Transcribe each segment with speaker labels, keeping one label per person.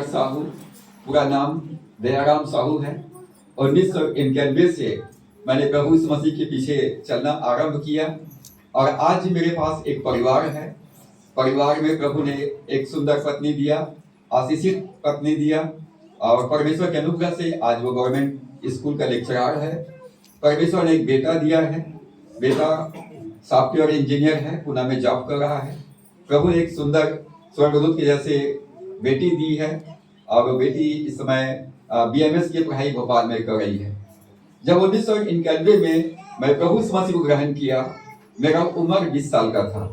Speaker 1: साहू, पूरा नाम दयाराम साहू है। 1991 से मैंने प्रभु यीशु मसीह के पीछे चलना आरंभ किया और आज मेरे पास एक परिवार है। परिवार में प्रभु ने एक सुंदर पत्नी दिया, आशीषित पत्नी दिया और परमेश्वर के अनुग्रह से आज वो गवर्नमेंट स्कूल का लेक्चरर है। परमेश्वर ने एक बेटा दिया है, बेटा सॉफ्टवेयर इंजीनियर है, पुणे में जॉब कर रहा है। प्रभु ने एक सुंदर स्वर्गदूत के जैसे बेटी दी है और वो बेटी इस समय BMS की पढ़ाई भोपाल में कर रही है। जब 1991 में मैं प्रभु यीशु मसीह को ग्रहण किया, मेरा उम्र 20 साल का था,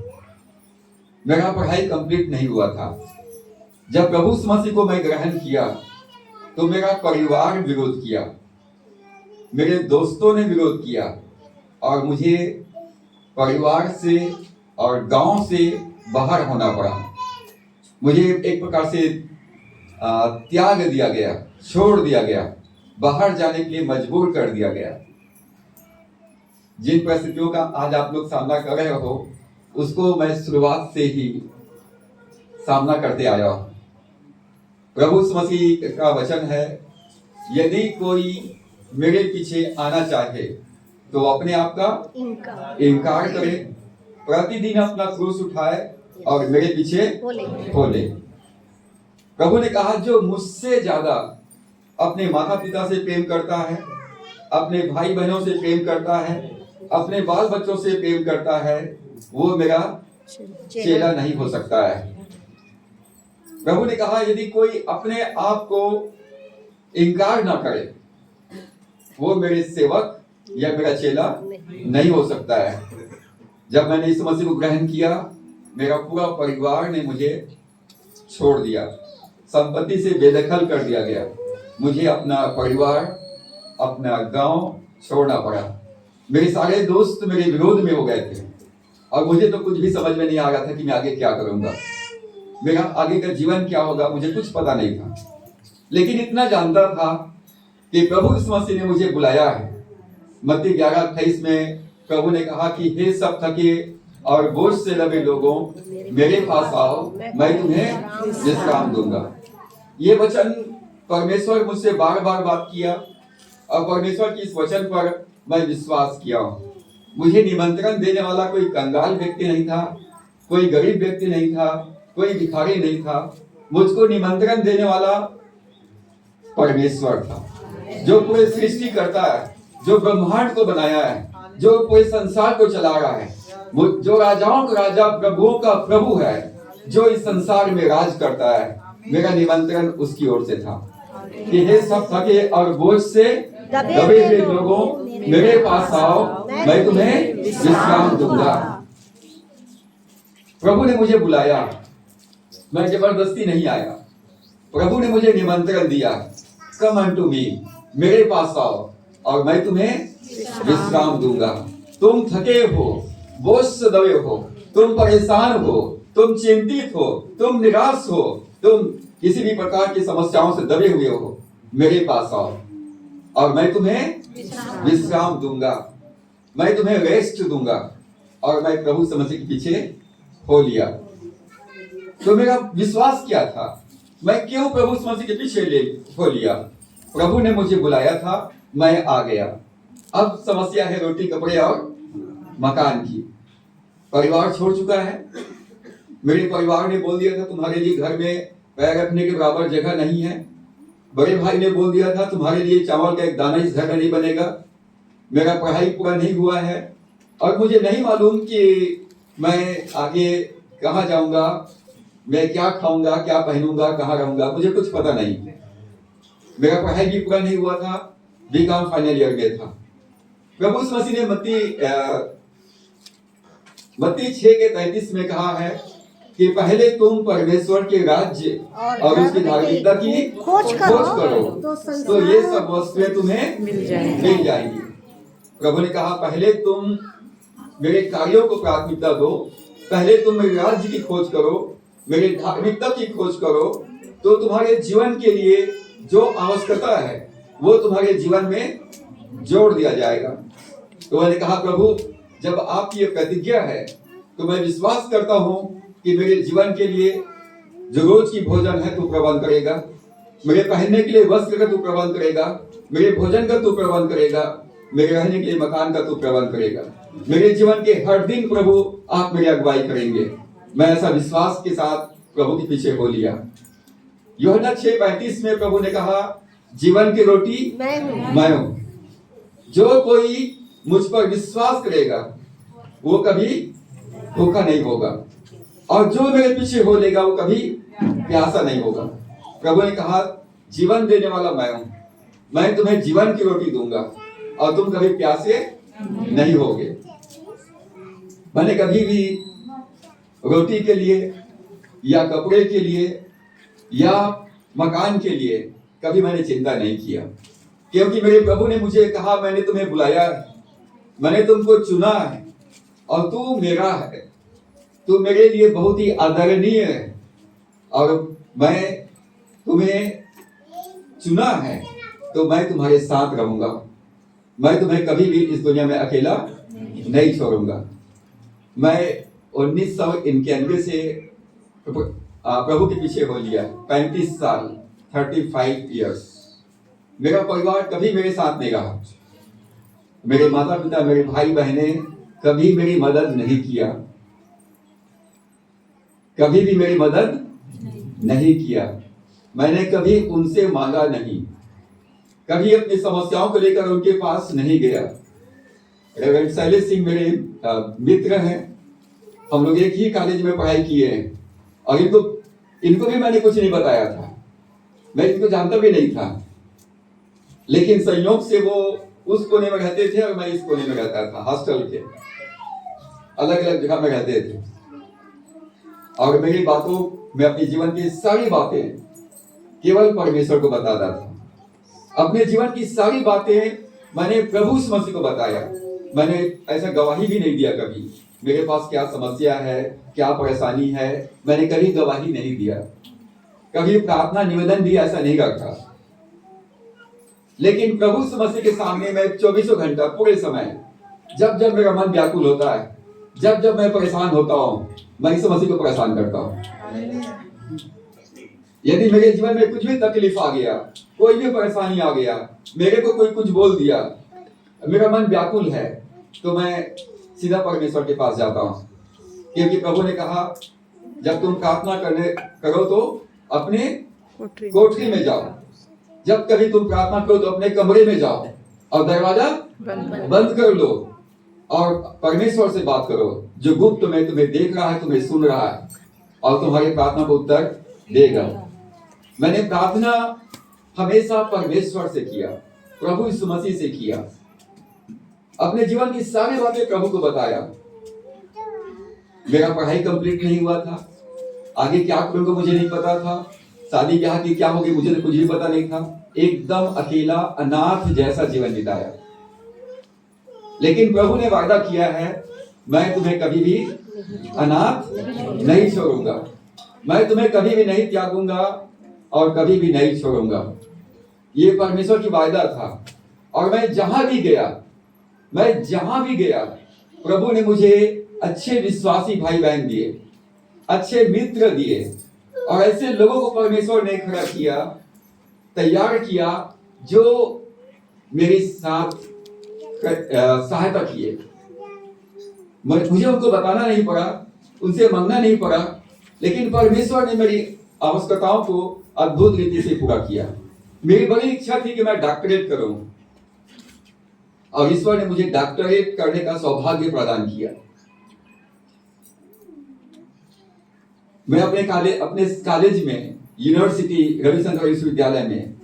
Speaker 1: मेरा पढ़ाई कंप्लीट नहीं हुआ था। जब प्रभु यीशु मसीह को मैं ग्रहण किया तो मेरा परिवार विरोध किया, मेरे दोस्तों ने विरोध किया और मुझे परिवार से और गांव से बाहर होना पड़ा। मुझे एक प्रकार से त्याग दिया गया, छोड़ दिया गया, बाहर जाने के लिए मजबूर कर दिया गया। जिन परिस्थितियों का आज आप लोग सामना कर रहे हो उसको मैं शुरुआत से ही सामना करते आया हूं। प्रभु यीशु मसीह का वचन है, यदि कोई मेरे पीछे आना चाहे तो अपने आप का इनकार करे, प्रतिदिन अपना क्रूस उठाए और मेरे पीछे खोले। प्रभु ने कहा, जो मुझसे ज्यादा अपने माता पिता से प्रेम करता है, अपने भाई बहनों से प्रेम करता है, अपने बाल बच्चों से प्रेम करता है, वो मेरा चेला नहीं हो सकता है। प्रभु ने कहा, यदि कोई अपने आप को इनकार ना करे वो मेरे सेवक या मेरा चेला नहीं हो सकता है। जब मैंने यीशु मसीह को ग्रहण किया, मेरा पूरा परिवार ने मुझे छोड़ दिया, संपत्ति से बेदखल कर दिया गया। मुझे अपना परिवार, अपना गांव छोड़ना पड़ा। मेरे सारे दोस्त मेरे विरोध में हो गए थे और मुझे तो कुछ भी समझ में नहीं आ रहा था कि मैं आगे क्या करूंगा, मेरा आगे का जीवन क्या होगा, मुझे कुछ पता नहीं था। लेकिन इतना जानता था कि प्रभु यीशु मसीह ने मुझे बुलाया है। मत्ती 11:28 में प्रभु ने कहा कि हे सब थके और बोझ से लदे लोगों, मेरे पास आओ, मैं तुम्हें विश्राम दूंगा। ये वचन परमेश्वर मुझसे बार बार बात किया और परमेश्वर की इस वचन पर मैं विश्वास किया। मुझे निमंत्रण देने वाला कोई कंगाल व्यक्ति नहीं था, कोई गरीब व्यक्ति नहीं था, कोई भिखारी नहीं था। मुझको निमंत्रण देने वाला परमेश्वर था, जो पूरे सृष्टि करता है, जो ब्रह्मांड को बनाया है, जो पूरे संसार को चला रहा है, जो राजाओं का राजा, प्रभुओं का प्रभु है, जो इस संसार में राज करता है। मेरा निमंत्रण उसकी ओर से था कि हे सब थके और बोझ से दबे हुए लोगों, मेरे पास आओ, मैं तुम्हें विश्राम दूंगा। प्रभु ने मुझे बुलाया, मैं जबरदस्ती नहीं आया। प्रभु ने मुझे निमंत्रण दिया, कम अनटू मी, मेरे पास आओ और मैं तुम्हें विश्राम दूंगा। तुम थके हो, बोझ से दबे हो, तुम परेशान हो, तुम चिंतित हो, तुम निराश हो, तुम किसी भी प्रकार की समस्याओं से दबे हुए हो, मेरे पास आओ और मैं तुम्हें विश्राम दूंगा, मैं तुम्हें रेस्ट दूंगा। और मैं प्रभु यीशु मसीह के पीछे हो लिया। तो मेरा विश्वास क्या था, मैं क्यों प्रभु यीशु मसीह के पीछे हो लिया? प्रभु ने मुझे बुलाया था, मैं आ गया। अब समस्या है रोटी कपड़े और मकान की। परिवार छोड़ चुका है। मेरे परिवार ने बोल दिया था, तुम्हारे लिए घर में पैर रखने के बराबर जगह नहीं है। बड़े भाई ने बोल दिया था, तुम्हारे लिए चावल का एक दाना इस घर में नहीं बनेगा। मेरा पढ़ाई पूरा नहीं हुआ है और मुझे नहीं मालूम कि मैं आगे कहाँ जाऊंगा, मैं क्या खाऊंगा, क्या पहनूंगा, कहाँ रहूंगा, मुझे कुछ पता नहीं। मेरा पढ़ाई भी पूरा नहीं हुआ था, B.Com फाइनल ईयर में था। प्रभु यीशु मसीह ने मत्ती 6:33 में कहा है कि पहले तुम परमेश्वर के राज्य और उसकी धार्मिकता की खोज करो तो ये सब वस्तुएं तुम्हें मिल जाएंगी। प्रभु ने कहा, पहले तुम मेरे कार्यों को प्राथमिकता दो, पहले तुम मेरे राज्य की खोज करो, मेरे धार्मिकता की खोज करो, तो तुम्हारे जीवन के लिए जो आवश्यकता है वो तुम्हारे जीवन में जोड़ दिया जाएगा। तो मैंने कहा, प्रभु जब आपकी ये प्रतिज्ञा है तो मैं विश्वास करता हूं कि मेरे जीवन के लिए जो रोज की भोजन है तू प्रबंध करेगा, मेरे पहनने के लिए वस्त्र का तू प्रबंध करेगा, मेरे भोजन का तू प्रबंध करेगा, मेरे रहने के लिए मकान का तू प्रबंध करेगा। मेरे जीवन के हर दिन प्रभु आप मेरी अगुवाई करेंगे। मैं ऐसा विश्वास के साथ प्रभु के पीछे हो लिया। यूहन्ना 6:35 में प्रभु ने कहा, जीवन की रोटी मैं हूं, जो कोई मुझ पर विश्वास करेगा वो कभी भूखा नहीं होगा, और जो मेरे पीछे हो लेगा वो कभी प्यासा नहीं होगा। प्रभु ने कहा, जीवन देने वाला मैं हूं, मैं तुम्हें जीवन की रोटी दूंगा और तुम कभी प्यासे नहीं होगे। मैंने कभी भी रोटी के लिए या कपड़े के लिए या मकान के लिए कभी मैंने चिंता नहीं किया, क्योंकि मेरे प्रभु ने मुझे कहा, मैंने तुम्हें बुलाया है, मैंने तुमको चुना है और तू मेरा है, तू मेरे लिए बहुत ही आदरणीय है और मैं तुम्हें चुना है तो मैं तुम्हारे साथ रहूंगा। मैं तुम्हें कभी भी इस दुनिया में अकेला नहीं छोड़ूंगा। मैं 1991 से प्रभु के पीछे हो लिया, 35 साल, 35 इयर्स। मेरा परिवार कभी मेरे साथ नहीं रहा। मेरे माता पिता, मेरे भाई बहने कभी मेरी मदद नहीं किया, कभी भी मेरी मदद नहीं किया। मैंने कभी उनसे मांगा नहीं, कभी अपनी समस्याओं को लेकर उनके पास नहीं गया। रेवरेंड शैलेश सिंह मेरे मित्र हैं, हम लोग एक ही कॉलेज में पढ़ाई किए हैं और इनको भी मैंने कुछ नहीं बताया था, मैं इनको जानता भी नहीं था, लेकिन संयोग से वो उस कोने में रहते थे और मैं इस कोने में रहता था। हॉस्टल के अलग अलग जगह में रहते थे और मेरी बातों में अपने जीवन की सारी बातें केवल परमेश्वर को बताता था। अपने जीवन की सारी बातें मैंने प्रभु यीशु मसीह को बताया। मैंने ऐसा गवाही भी नहीं दिया कभी, मेरे पास क्या समस्या है, क्या परेशानी है, मैंने कभी गवाही नहीं दिया, कभी प्रार्थना निवेदन भी ऐसा नहीं रखा। लेकिन प्रभु यीशु मसीह के सामने मैं 24 घंटा पूरे समय, जब जब मेरा मन व्याकुल होता है, जब जब मैं परेशान होता हूँ, मैं यीशु मसीह को परेशान करता हूँ। यदि मेरे जीवन में कुछ भी तकलीफ आ गया, कोई भी परेशानी आ गया, मेरे को कोई कुछ बोल दिया, मेरा मन व्याकुल है, तो मैं सीधा परमेश्वर के पास जाता हूँ, क्योंकि प्रभु ने कहा, जब तुम प्रार्थना करो तो अपने कोठरी में जाओ, जब कभी तुम प्रार्थना करो तो अपने कमरे में जाओ और दरवाजा बंद कर लो और परमेश्वर से बात करो। जो गुप्त में तुम्हें देख रहा है, तुम्हें सुन रहा है और तुम्हारी प्रार्थना को उत्तर देगा। मैंने प्रार्थना हमेशा परमेश्वर से किया, प्रभु यीशु मसीह से किया, अपने जीवन की सारी बातें प्रभु को बताया। मेरा पढ़ाई कंप्लीट नहीं हुआ था, आगे क्या करूंगा मुझे नहीं पता था, शादी ब्याह की क्या होगी मुझे तो कुछ भी पता नहीं था। एकदम अकेला अनाथ जैसा जीवन बिताया, लेकिन प्रभु ने वादा किया है, मैं तुम्हें कभी भी अनाथ नहीं छोड़ूंगा, मैं तुम्हें कभी भी नहीं त्यागूंगा और कभी भी नहीं छोड़ूंगा। ये परमेश्वर की वायदा था। और मैं जहां भी गया प्रभु ने मुझे अच्छे विश्वासी भाई बहन दिए, अच्छे मित्र दिए और ऐसे लोगों को परमेश्वर ने खड़ा किया, तैयार किया, जो मेरे साथ सहायता किए। मुझे उनको बताना नहीं पड़ा, उनसे मांगना नहीं पड़ा, लेकिन परमेश्वर ने मेरी आवश्यकताओं को अद्भुत रीति से पूरा किया। मेरी बड़ी इच्छा थी कि मैं डॉक्टरेट करूं और ईश्वर ने मुझे डॉक्टरेट करने का सौभाग्य प्रदान किया। मैं अपने कॉलेज में, यूनिवर्सिटी रविशंकर विश्वविद्यालय में,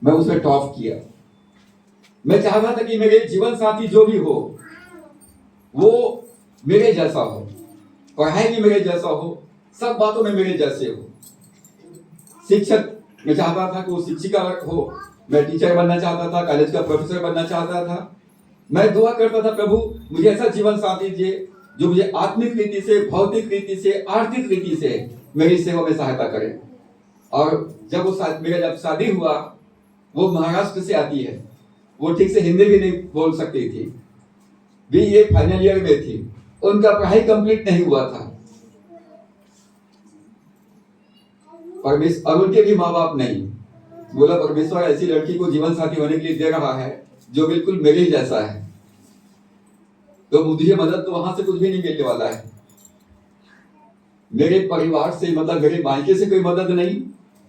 Speaker 1: मैं उसमें टॉप किया। मैं चाहता था कि मेरे जीवन साथी जो भी हो वो मेरे जैसा हो, पढ़ाई भी मेरे जैसा हो, सब बातों में मेरे जैसे हो। शिक्षक मैं चाहता था कि वो शिक्षिका हो, मैं टीचर बनना चाहता था, कॉलेज का प्रोफेसर बनना चाहता था। मैं दुआ करता था, प्रभु मुझे ऐसा जीवन साथी दीजिए जो मुझे आत्मिक रीति से, भौतिक रीति से, आर्थिक रीति से मेरी सेवा में सहायता करे। और जब मेरा शादी हुआ, वो महाराष्ट्र से आती है, वो ठीक से हिंदी भी नहीं बोल सकती थी, बीए फाइनल ईयर में थी, उनका पढ़ाई कंप्लीट नहीं हुआ था। परमेश्वर और उनके भी माँ बाप नहीं। बोला परमेश्वर ऐसी लड़की को जीवन साथी होने के लिए दे रहा है जो बिल्कुल मेरे ही जैसा है, तो मुझे मदद तो वहां से कुछ भी नहीं मिलने वाला है। मेरे परिवार से मतलब मेरे मायके से कोई मदद नहीं,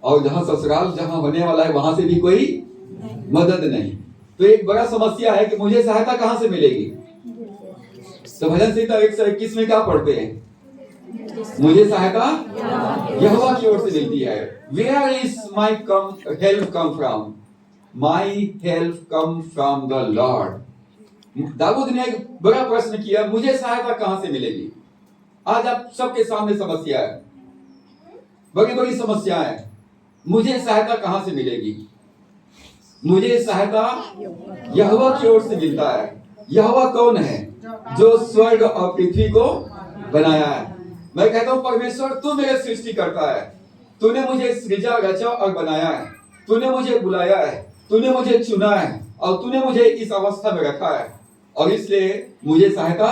Speaker 1: और जहां ससुराल जहां होने वाला है वहां से भी कोई मदद नहीं। तो एक बड़ा समस्या है कि मुझे सहायता कहां से मिलेगी। तो भजन संहिता 121 में क्या पढ़ते हैं? मुझे सहायता यहोवा की ओर से मिलती है। Where is my help come from? My help come from the Lord. Dawood ने एक बड़ा प्रश्न किया, मुझे सहायता कहां से मिलेगी। आज आप सबके सामने समस्या है, बड़ी बड़ी समस्या है। मुझे सहायता कहां से मिलेगी? मुझे सहायता यहोवा की ओर से मिलता है। यहोवा कौन है? जो स्वर्ग और पृथ्वी को बनाया है। मैं कहता हूं परमेश्वर तू मेरे सृष्टि करता है, तूने मुझे सृजा रचा और बनाया है, तूने मुझे बुलाया है, तूने मुझे चुना है और तूने मुझे इस अवस्था में रखा है, और इसलिए मुझे सहायता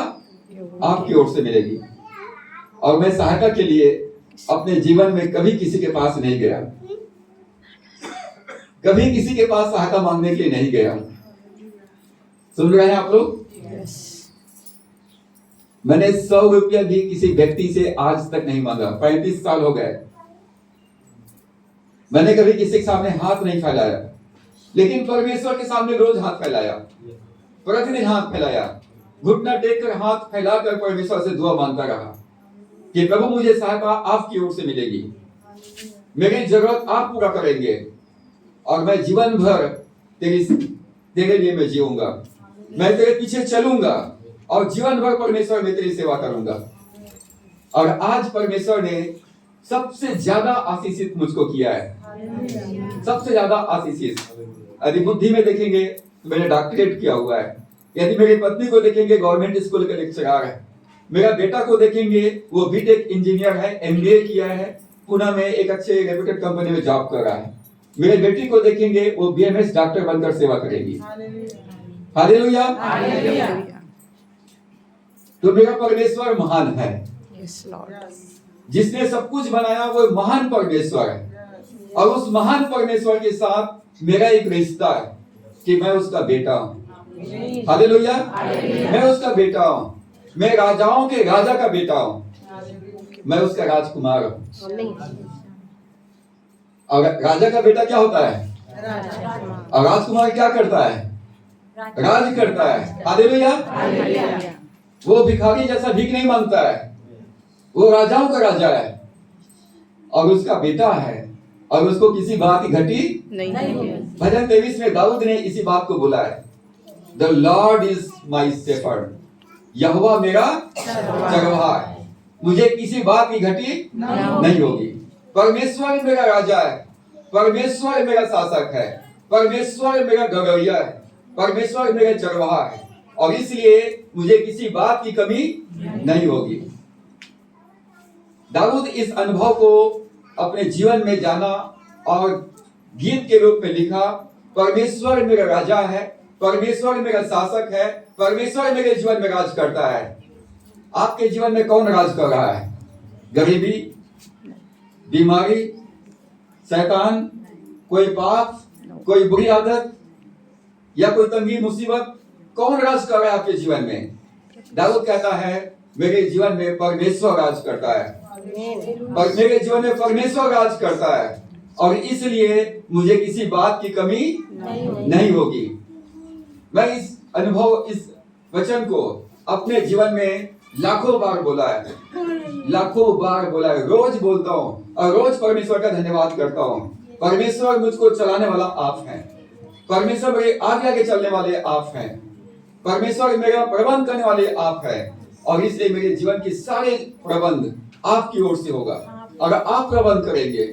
Speaker 1: आपकी ओर से मिलेगी। और मैं सहायता के लिए अपने जीवन में कभी किसी के पास नहीं गया, कभी किसी के पास सहायता मांगने के लिए नहीं गया। सुन रहे हैं आप लोग? मैंने 100 रुपया भी किसी व्यक्ति से आज तक नहीं मांगा। 35 साल हो गए, मैंने कभी किसी के सामने हाथ नहीं फैलाया, लेकिन परमेश्वर के सामने रोज हाथ फैलाया, प्रतिदिन हाथ फैलाया, घुटना टेक कर हाथ फैलाकर परमेश्वर से दुआ मांगता रहा कि प्रभु मुझे सहायता आपकी ओर से मिलेगी, मेरी जरूरत आप पूरा करेंगे, और मैं जीवन भर तेरे लिए मैं जीऊंगा, मैं तेरे पीछे चलूंगा, और जीवन भर परमेश्वर में तेरी सेवा करूंगा। और आज परमेश्वर ने सबसे ज्यादा आशीषित मुझको किया है, सबसे ज्यादा आशीषित। यदि बुद्धि में देखेंगे तो मैंने डॉक्टरेट किया हुआ है, यदि मेरी पत्नी को देखेंगे गवर्नमेंट स्कूल का लेक्चरर है, मेरा बेटा को देखेंगे वो बीटेक इंजीनियर है, एमबीए किया है, पुणे में एक अच्छे रेप्यूटेड कंपनी में जॉब कर रहा है। मेरे बेटी को देखेंगे वो बीएमएस डॉक्टर बनकर सेवा करेगी। हालेलुया। तो मेरा परमेश्वर महान है, जिसने सब कुछ बनाया वो महान परमेश्वर है, और उस महान परमेश्वर के साथ मेरा एक रिश्ता है कि मैं उसका बेटा हूं। हालेलुया। मैं उसका बेटा हूं, मैं राजाओं के राजा का बेटा हूं, मैं उसका राजकुमार हूं। और राजा का बेटा क्या होता है? और राजकुमार क्या करता है? राज करता है। हालेलुया। वो भिखारी जैसा भीख नहीं मांगता है, वो राजाओं का राजा है और उसका बेटा है, और उसको किसी बात की घटी नहीं। भजन 23 में दाऊद ने इसी बात को बोला है, the Lord is my shepherd, Jehovah मेरा चरवाहा है, मुझे किसी बात की घटी नहीं होगी। परमेश्वर मेरा राजा है, परमेश्वर मेरा शासक है, परमेश्वर मेरा गवैया है, परमेश्वर मेरा चरवाहा है, और इसलिए मुझे किसी बात की कमी नहीं होगी। दाऊद इस अनुभव को अपने जीवन में जाना और गीत के रूप में लिखा, परमेश्वर मेरा राजा है, परमेश्वर मेरा शासक है, परमेश्वर मेरे जीवन में राज करता है। आपके जीवन में कौन राज कर रहा है? गरीबी, बीमारी, शैतान, कोई पाप, कोई बुरी आदत, या कोई तंगी मुसीबत, कौन राज कर रहा है आपके जीवन में? दाऊद कहता है मेरे जीवन में परमेश्वर राज करता है, और मेरे जीवन में परमेश्वर राज करता है, और इसलिए मुझे किसी बात की कमी नहीं होगी। मैं इस अनुभव, इस वचन को अपने जीवन में लाखों बार बोला है, लाखों बार बोला है, रोज बोलता हूँ और रोज परमेश्वर का धन्यवाद करता हूँ। परमेश्वर मुझको चलाने वाला आप हैं, परमेश्वर मेरे आगे आगे चलने वाले आप हैं, परमेश्वर मेरा प्रबंध करने वाले आप हैं, और इसलिए मेरे जीवन के सारे प्रबंध आपकी ओर से होगा। अगर आप प्रबंध करेंगे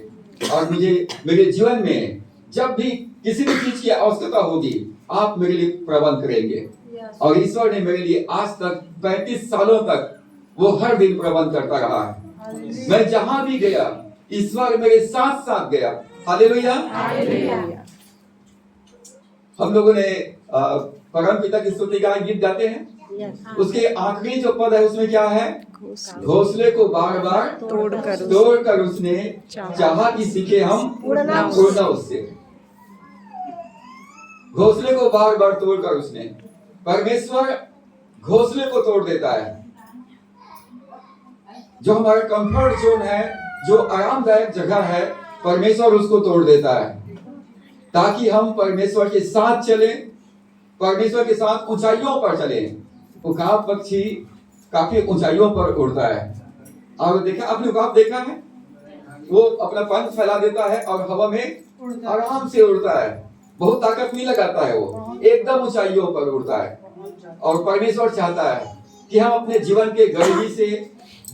Speaker 1: और मुझे मेरे जीवन में जब भी किसी भी चीज की आवश्यकता होगी, आप मेरे लिए प्रबंध करेंगे। और ईश्वर ने मेरे लिए आज तक 35 सालों तक वो हर दिन प्रबंध करता रहा है। मैं जहां भी गया ईश्वर मेरे साथ साथ गया। हालेलुया। हम लोगों ने परम पिता की स्तुति का गीत गाते हैं। उसके आखिरी जो पद है उसमें क्या है? घोंसले को बार बार तोड़कर उसने चाहा कि सीखे हम उड़ना उससे। घोंसले को बार बार तोड़कर उसने, परमेश्वर घोंसले को तोड़ देता है। जो हमारा कंफर्ट जोन है, जो आरामदायक जगह है, परमेश्वर उसको तोड़ देता है ताकि हम परमेश्वर के साथ चले, परमेश्वर के साथ ऊंचाइयों पर चले। उकाब पक्षी काफी ऊंचाइयों पर उड़ता है और देखा आपने उकाब देखा है, वो अपना पंख फैला देता है और हवा में आराम से उड़ता है, बहुत ताकत नहीं लगाता है, वो एकदम ऊंचाइयों पर उड़ता है। और परमेश्वर चाहता है कि हम अपने जीवन के गरीबी से,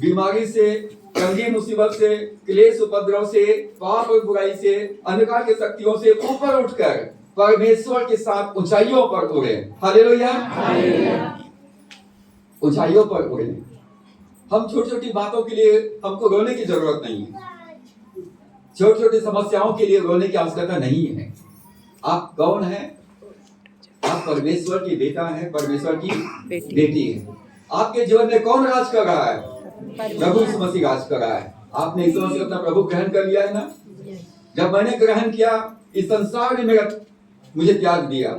Speaker 1: बीमारी से, तंगी मुसीबत से, क्लेश उपद्रव से, पाप और बुराई से, अंधकार के शक्तियों से ऊपर उठकर परमेश्वर के साथ ऊंचाइयों पर उड़े। हालेलुया, ऊंचाइयों पर उड़े। हम छोटी छोटी बातों के लिए हमको रोने की जरूरत नहीं है, छोटी छोटी समस्याओं के लिए रोने की आवश्यकता नहीं है। आप कौन हैं? आप परमेश्वर की बेटा है, परमेश्वर की बेटी है। आपके जीवन में कौन राज कर रहा है? प्रभु यीशु मसीह राज कर रहा है। आपने यीशु मसीह अपना प्रभु ग्रहण कर लिया है ना? जब मैंने ग्रहण किया, इस संसार ने मुझे त्याग दिया,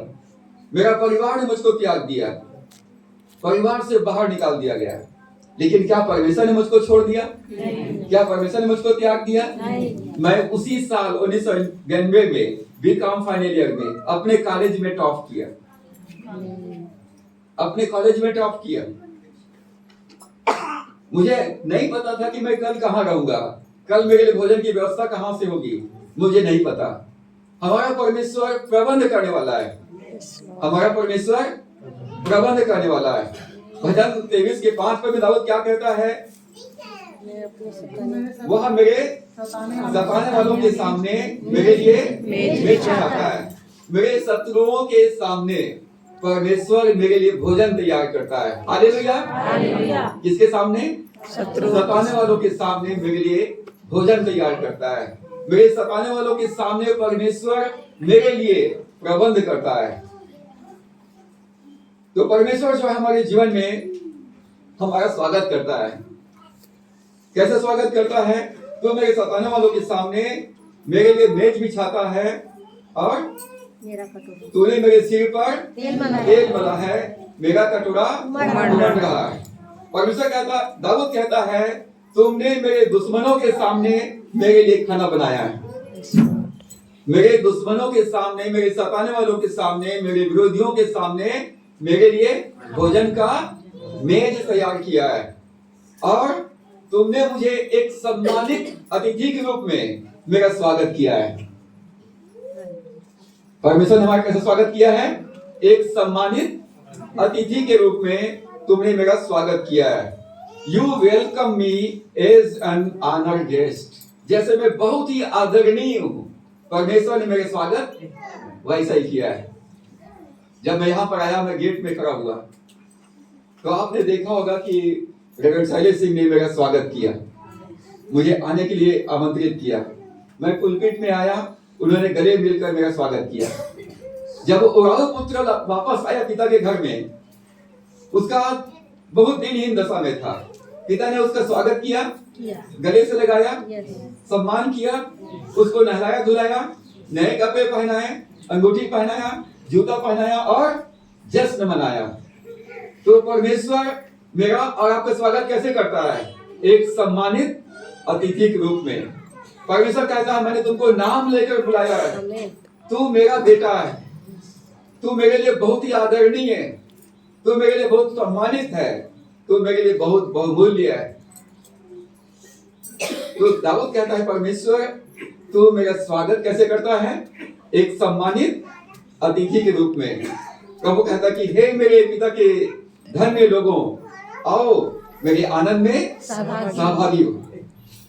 Speaker 1: मेरा परिवार ने मुझको त्याग दिया, परिवार से बाहर निकाल दिया गया, लेकिन क्या परमेश्वर ने मुझको छोड़ दिया? क्या परमेश्वर ने मुझको त्याग दिया? मैं उसी साल 1999 में बीकॉम फाइनल ईयर में अपने कॉलेज में टॉप किया, अपने कॉलेज में टॉप किया। मुझे नहीं पता था कि मैं कल कहाँ रहूंगा, कल मेरे लिए भोजन की व्यवस्था कहाँ से होगी, मुझे नहीं पता। हमारा परमेश्वर प्रबंध करने वाला है, हमारा परमेश्वर प्रबंध करने वाला है। भजन 23:5 में दाऊद क्या कहता है? वह मेरे सताने वालों के सामने मेरे लिए मेज बिछाता है। मेरे शत्रुओं के सामने परमेश्वर मेरे लिए भोजन तैयार करता है। हालेलुया। किसके सामने? सताने वालों के सामने मेरे लिए भोजन तैयार करता है। मेरे सताने वालों के सामने परमेश्वर मेरे लिए प्रबंध करता है। तो परमेश्वर जो है हमारे जीवन में हमारा स्वागत करता है। कैसे स्वागत करता है? तो मेरे सताने वालों के सामने मेरे लिए मेज बिछाता है और तूने मेरे सिर पर तेल मला है, मेरा कटोरा उमड़ रहा है। परमेश्वर कहता, दाऊद कहता है, तुमने मेरे दुश्मनों के सामने मेरे लिए खाना बनाया है। मेरे दुश्मनों के सामने, मेरे सताने वालों के सामने, मेरे विरोधियों के सामने मेरे लिए भोजन का मेज तैयार किया है और तुमने मुझे एक सम्मानित अतिथि के रूप में मेरा स्वागत किया है। परमेश्वर ने हमारा कैसे स्वागत किया है? एक सम्मानित अतिथि के रूप में तुमने मेरा स्वागत किया है। You welcome me as an honored guest। जैसे मैं बहुत ही आदरणीय हूँ, परमेश्वर ने मेरा स्वागत वैसा ही किया है। जब मैं यहाँ पर आया, मैं गेट में खड़ा हुआ, तो आपने देखा होगा कि रेवरेंड शैलेश सिंह ने मेरा स्वागत किया, मुझे आने के लिए आमंत्रित किया। मैं पुलपिट में आया, उन्होंने गले मिलकर मेरा स्वागत किया। जब उराव पुत्र वापस आया पिता के घर में, उसका बहुत दिनहीन दशा में था, पिता ने उसका स्वागत किया, गले से लगाया, सम्मान किया, उसको नहलाया धुलाया, नए कपड़े पहनाए, अंगूठी पहनाया, जूता पहनाया और जश्न मनाया। तो परमेश्वर मेरा और आपका स्वागत कैसे करता है? एक सम्मानित अतिथि के रूप में। परमेश्वर कहता है, मैंने तुमको नाम लेकर बुलाया है, तू मेरा बेटा है, तू मेरे लिए बहुत ही आदरणीय है, तू मेरे लिए बहुत सम्मानित है, तू मेरे लिए बहुत बहुमूल्य है। तो दाऊद कहता है, परमेश्वर तू मेरा स्वागत कैसे करता है? एक सम्मानित अतिथि के रूप में। प्रभु कहता कि हे मेरे पिता के धन्य लोगों, आओ मेरे आनंद में सहभागी हो।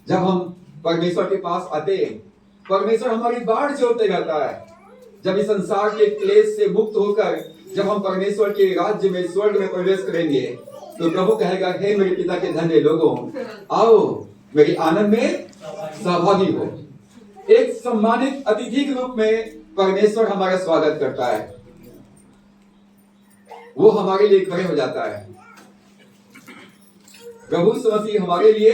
Speaker 1: जब हम परमेश्वर के पास आते हैं, परमेश्वर हमारी बाढ़ जोड़ते रहता है। जब इस संसार के क्लेश से मुक्त होकर जब हम परमेश्वर के राज्य में, स्वर्ग में प्रवेश करेंगे, तो प्रभु कहेगा, हे मेरे पिता के धन्य लोगों, आओ मेरे आनंद में सहभागी हो। एक सम्मानित अतिथि के रूप में परमेश्वर हमारा स्वागत करता है। वो हमारे लिए खड़े हो जाता है। प्रभु यीशु मसीह हमारे लिए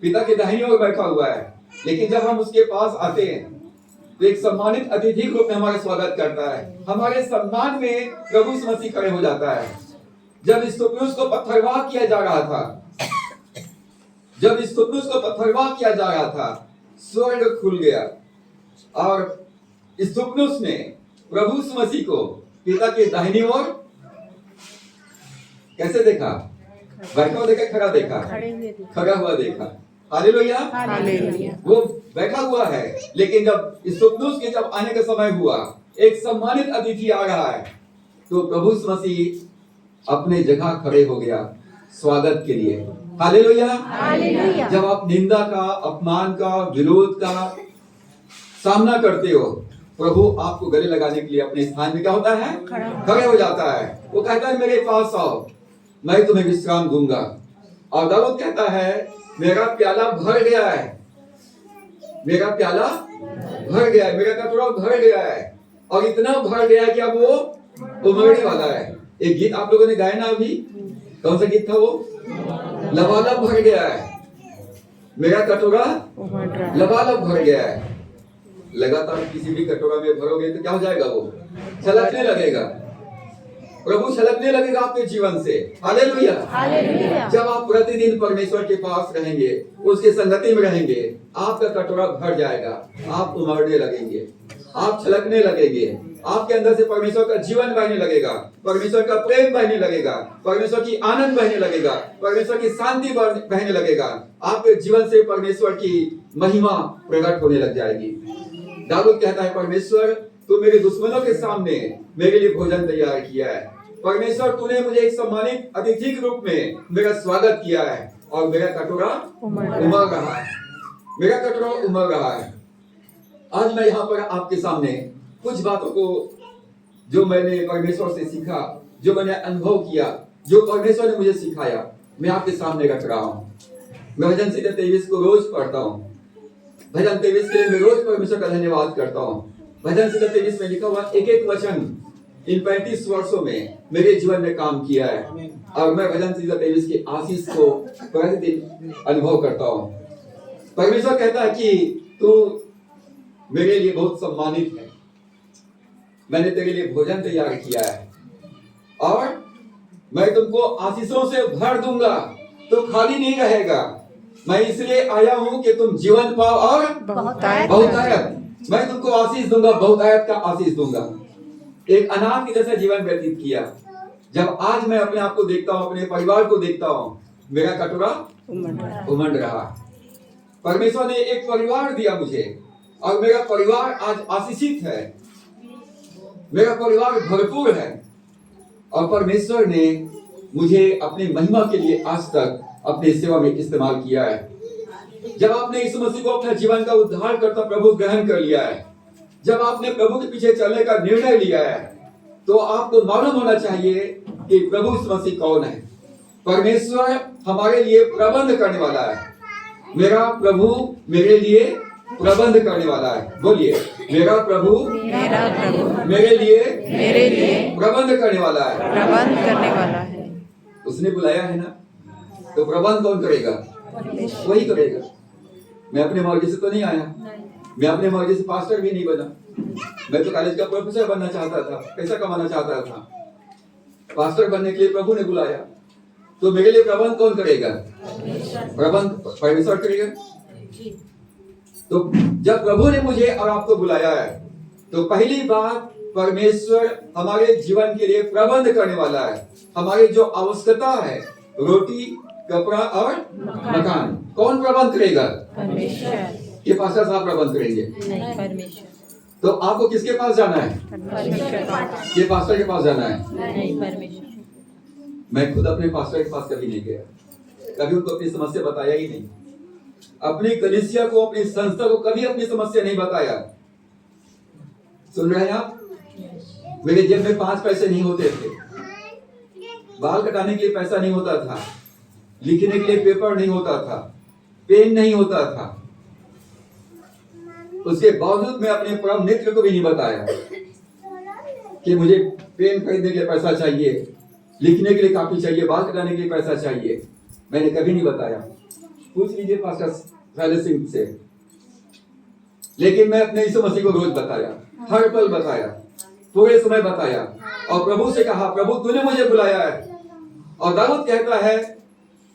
Speaker 1: पिता के दाहिनी ओर बैठा हुआ है, लेकिन जब हम उसके पास आते हैं तो एक सम्मानित अतिथि के रूप में हमारा स्वागत करता है। हमारे सम्मान में प्रभु यीशु मसीह खड़े हो जाता है। जब स्तुतियुस को पत्थरवाह किया जा रहा था, स्वर्ग खुल गया और स्तुतियुस ने प्रभु यीशु मसीह को पिता के दाहिनी ओर कैसे देखा? बैठा हुआ देखा, खड़ा देखा? खड़ा हुआ देखा। Hallelujah, hallelujah. वो बैठा हुआ है, लेकिन जब स्तुतियुस के जब आने का समय हुआ, एक सम्मानित अतिथि आ रहा है, तो प्रभु यीशु मसीह अपने जगह खड़े हो गया स्वागत के लिए। Hallelujah, hallelujah. जब आप निंदा का, अपमान का, विरोध का सामना करते हो, प्रभु आपको गले लगाने के लिए अपने स्थान में क्या होता है? खड़े हो जाता है। वो कहता है मेरे पास आओ, मैं तुम्हें विश्राम दूंगा। और दाऊद कहता है मेरा प्याला भर गया है, मेरा प्याला भर गया है, मेरा कटोरा भर गया है, और इतना भर गया है कि अब वो उमड़ने वाला है। एक गीत आप लोगों ने गाया ना अभी, कौन सा गीत था वो? लबालब भर गया है, मेरा कटोरा लबालब भर गया है। लगातार किसी भी कटोरा में भरोगे तो क्या हो जाएगा? वो छलकने लगेगा। प्रभु छलकने लगेगा आपके जीवन से। Hallelujah, hallelujah. जब आप प्रतिदिन परमेश्वर के पास रहेंगे, उसके संगति में रहेंगे, आपका कटोरा भर जाएगा, आप उमड़ने लगेंगे, आप छलकने लगेंगे, आपके अंदर से परमेश्वर का जीवन बहने लगेगा, परमेश्वर का प्रेम बहने लगेगा, परमेश्वर की आनंद बहने लगेगा, परमेश्वर की शांति बहने लगेगा। आपके जीवन से परमेश्वर की महिमा प्रकट होने लग जाएगी। दाऊद कहता है परमेश्वर तू मेरे दुश्मनों के सामने मेरे लिए भोजन तैयार किया है। परमेश्वर तूने मुझे एक सम्मानित अतिथि के रूप में मेरा स्वागत किया है, और मेरा कटोरा उमड़ रहा है, मेरा कटोरा उमड़ रहा है। आज मैं यहाँ पर आपके सामने कुछ बातों को जो मैंने परमेश्वर से सीखा, जो मैंने अनुभव किया, जो परमेश्वर ने मुझे सिखाया, मैं आपके सामने रख रहा हूँ। मैं भजन संहिता 23 को रोज पढ़ता हूँ। भजन 23 के लिए मैं रोज परमेश्वर का धन्यवाद करता हूँ। भजन संहिता 23 में लिखा हुआ एक एक वचन इन 35 वर्षों में मेरे जीवन में काम किया है, और मैं भजन संहिता 23 की आशीष को प्रतिदिन अनुभव करता हूँ। परमेश्वर कहता है कि तू मेरे लिए बहुत सम्मानित है, मैंने तेरे लिए भोजन तैयार किया है, और मैं तुमको आशीषों से भर दूंगा, तो खाली नहीं रहेगा। मैं इसलिए आया हूं कि तुम जीवन पाओ और बहुतायत। मैं तुमको आशीष दूंगा, बहुतायत का आशीष दूंगा। एक अनाथ की जैसा जीवन व्यतीत किया। जब आज मैं अपने आप को देखता हूं, अपने परिवार को देखता हूं, मेरा कटोरा उमड़ रहा। परमेश्वर ने एक परिवार दिया मुझे, और मेरा परिवार आज आशीषित है, मेरा परिवार भरपूर है, और परमेश्वर ने मुझे अपनी महिमा के लिए आज तक अपनी सेवा में इस्तेमाल किया है। जब आपने यीशु मसीह को अपने जीवन का उद्धारकर्ता प्रभु ग्रहण कर लिया है, जब आपने प्रभु के पीछे चलने का निर्णय लिया है, तो आपको मालूम होना चाहिए कि प्रभु यीशु मसीह कौन है। परमेश्वर हमारे लिए प्रबंध करने वाला है। मेरा प्रभु मेरे लिए प्रबंध करने वाला है। बोलिए, मेरा प्रभु मेरे लिए प्रबंध करने वाला है। उसने बुलाया है ना, तो प्रबंध कौन करेगा? वही करेगा। मैं अपने मर्जी से तो नहीं आया, मैं अपने मर्जी से पास्टर भी नहीं बना। मैं तो कॉलेज का प्रोफेसर बनना चाहता था, पैसा कमाना चाहता था। पास्टर बनने के लिए प्रभु ने बुलाया, तो मेरे लिए प्रबंध कौन करेगा? प्रबंध परमेश्वर करेगा। तो जब प्रभु ने मुझे और आपको बुलाया है, तो पहली बात, परमेश्वर हमारे जीवन के लिए प्रबंध करने वाला है। हमारी जो आवश्यकता है, रोटी, कपड़ा और मकान, कौन प्रबंध करेगा? परमेश्वर। ये पास्टर साहब प्रबंध करेंगे? नहीं, परमेश्वर। तो आपको किसके पास जाना है? ये पास्टर के पास जाना है? नहीं, परमेश्वर। मैं खुद अपने पास्टर के पास कभी नहीं गया, कभी उनको अपनी समस्या बताया ही नहीं। अपनी कलीसिया को, अपनी संस्था को कभी अपनी समस्या नहीं बताया। सुन रहे हैं आप? मेरे जेब में 5 पैसे नहीं होते थे, बाल कटाने के लिए पैसा नहीं होता था, लिखने के लिए पेपर नहीं होता था, पेन नहीं होता था। उसके बावजूद मैं अपने परम मित्र को भी नहीं बताया। कि मुझे पेन खरीदने के लिए पैसा चाहिए, लिखने के लिए कापी चाहिए, बाल कटाने के लिए पैसा चाहिए। मैंने कभी नहीं बताया। पूछ लीजिए पास्टर शैलेश सिंह से। लेकिन मैं अपने यीशु मसीह को रोज बताया, हर पल बताया, पूरे समय बताया, और प्रभु से कहा, प्रभु तूने मुझे बुलाया है। और दाऊद कहता है,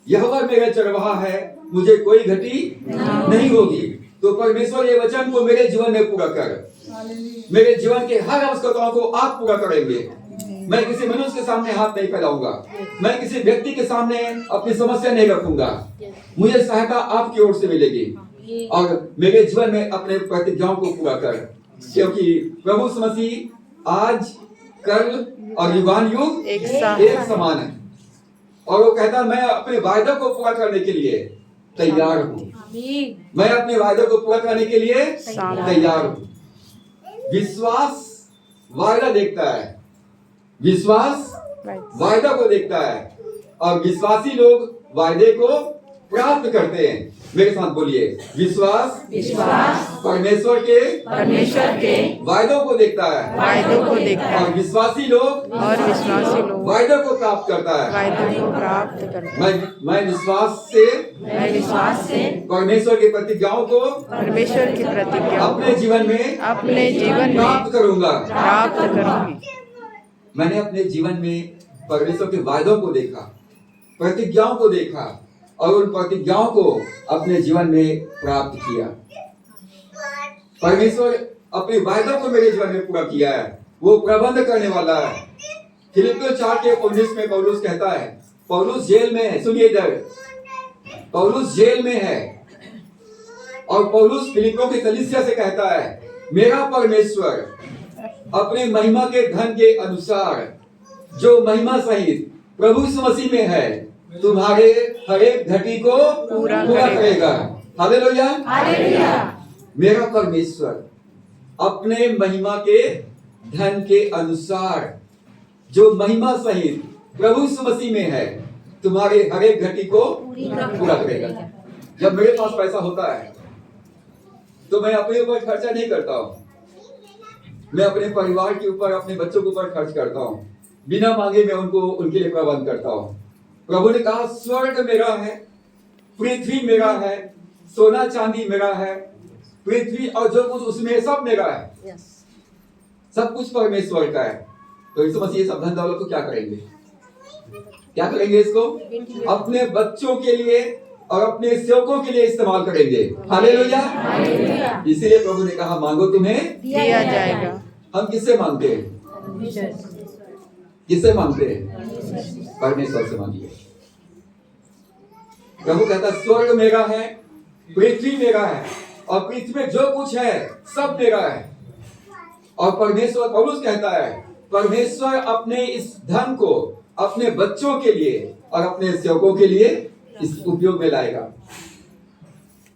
Speaker 1: यहोवा मेरा चरवाहा है, मुझे कोई घटी नहीं होगी। तो परमेश्वर ये वचन को मेरे जीवन में पूरा कर। मेरे जीवन के हर आवश्यकताओं को आप पूरा करेंगे। मैं किसी मनुष्य के सामने हाथ नहीं फैलाऊंगा, मैं किसी व्यक्ति के सामने अपनी समस्या नहीं रखूंगा। मुझे सहायता आपकी ओर से मिलेगी और मेरे जीवन में अपने प्रतिज्ञाओं को पूरा कर, क्योंकि प्रभु यीशु मसीह आज, कल और युगान युग एक समान है। और वो कहता, मैं अपने वायदे को पूरा करने के लिए तैयार हूँ। मैं अपने वायदे को पूरा करने के लिए तैयार हूँ। विश्वास वायदा देखता है, विश्वास वायदा को देखता है, और विश्वासी लोग वायदे को प्राप्त करते हैं। मेरे साथ बोलिए, विश्वास परमेश्वर के वायदों को देखता है, और विश्वासी लोग वायदों को प्राप्त करता है। मैं विश्वास से परमेश्वर की प्रतिज्ञाओं को अपने जीवन में प्राप्त करूंगा। मैंने अपने जीवन में परमेश्वर के वायदों को देखा, प्रतिज्ञाओं को देखा, और उन प्रतिज्ञाओं को अपने जीवन में प्राप्त किया। परमेश्वर अपने वायदों को मेरे जीवन में पूरा किया है। वो प्रबंध करने वाला है। फिलिप्पियों 4:19 में पौलुस कहता है, पौलुस जेल में है। सुनिए इधर, पौलुस जेल में है, और पौलुस फिलिप्पियों की कलीसिया से कहता है, मेरा परमेश्वर अपने महिमा के धन के अनुसार, जो महिमा सहित प्रभु यीशु मसीह में है, तुम्हारे हर एक घटी को पूरा करेगा। हालेलुया। मेरा परमेश्वर अपने महिमा के धन के अनुसार, जो महिमा सहित प्रभु यीशु मसीह में है, तुम्हारे हर एक घटी को पूरा करेगा। जब मेरे पास पैसा होता है तो मैं अपने ऊपर खर्चा नहीं करता हूँ, मैं अपने परिवार के ऊपर, अपने बच्चों के ऊपर खर्च करता हूँ। बिना मांगे मैं उनके लिए प्रबंध करता हूँ। प्रभु ने कहा, स्वर्ग मेरा है, पृथ्वी मेरा है, सोना चांदी मेरा है, पृथ्वी और जो कुछ उसमें सब मेरा है। सब कुछ परमेश्वर का है। तो यीशु मसीह सब धन दौलत को क्या करेंगे? क्या करेंगे? इसको अपने बच्चों के लिए और अपने सेवकों के लिए इस्तेमाल करेंगे। हालेलुया। इसीलिए प्रभु ने कहा, मांगो तुम्हें दिया जाएगा। हम किससे मांगते हैं? किससे मांगते हैं? परमेश्वर से मांगिए। प्रभु कहता, स्वर्ग मेरा है, पृथ्वी मेरा है, और पृथ्वी में जो कुछ है सब मेरा है। और परमेश्वर, पौलुस कहता है, परमेश्वर अपने इस धन को अपने बच्चों के लिए और अपने सेवकों के लिए इस उपयोग में लाएगा।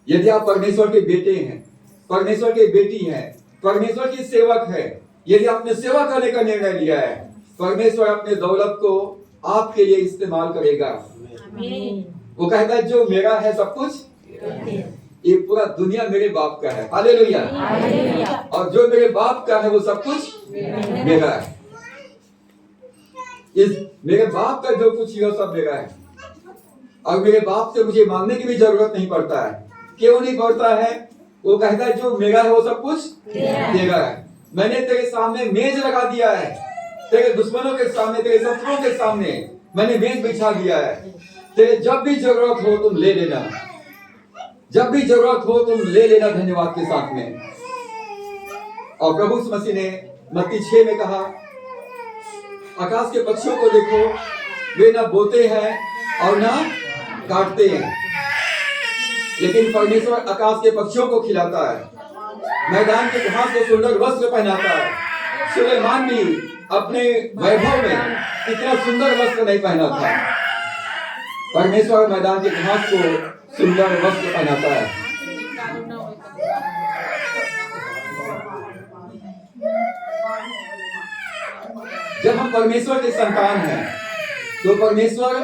Speaker 1: यदि आप परमेश्वर के बेटे हैं, परमेश्वर की बेटी हैं, परमेश्वर की सेवक है, यदि आपने सेवा करने का निर्णय लिया है, परमेश्वर अपने दौलत को आपके लिए इस्तेमाल करेगा। वो कहता है, जो मेरा है सब कुछ, ये पूरा दुनिया मेरे बाप का है। हालेलुया। और जो मेरे बाप का है वो सब कुछ मेरा है। इस मेरे बाप का जो कुछ है सब मेरा है, और मेरे बाप से मुझे मांगने की भी जरूरत नहीं पड़ता है। क्यों नहीं पड़ता है? वो कहता है, जो मेरा है वो सब कुछ तेरा है। मैंने तेरे सामने मेज लगा दिया है, तेरे दुश्मनों के सामने, तेरे शत्रुओं के सामने मैंने मेज बिछा दिया है। तेरे जब भी जरूरत हो तुम ले लेना, जब भी जरूरत हो तुम ले लेना, धन्यवाद के साथ में। और प्रभु यीशु मसीह ने मत्ती 6 में कहा, आकाश के पक्षियों को देखो, वे ना बोते हैं और ना काटते हैं, लेकिन परमेश्वर आकाश के पक्षियों को खिलाता है, मैदान के घास को सुंदर वस्त्र पहनाता है। सुलेमान भी अपने वैभव में इतना सुंदर वस्त्र नहीं पहना था। परमेश्वर मैदान के घास को सुंदर वस्त्र पहनाता है। जब हम परमेश्वर के संतान हैं तो परमेश्वर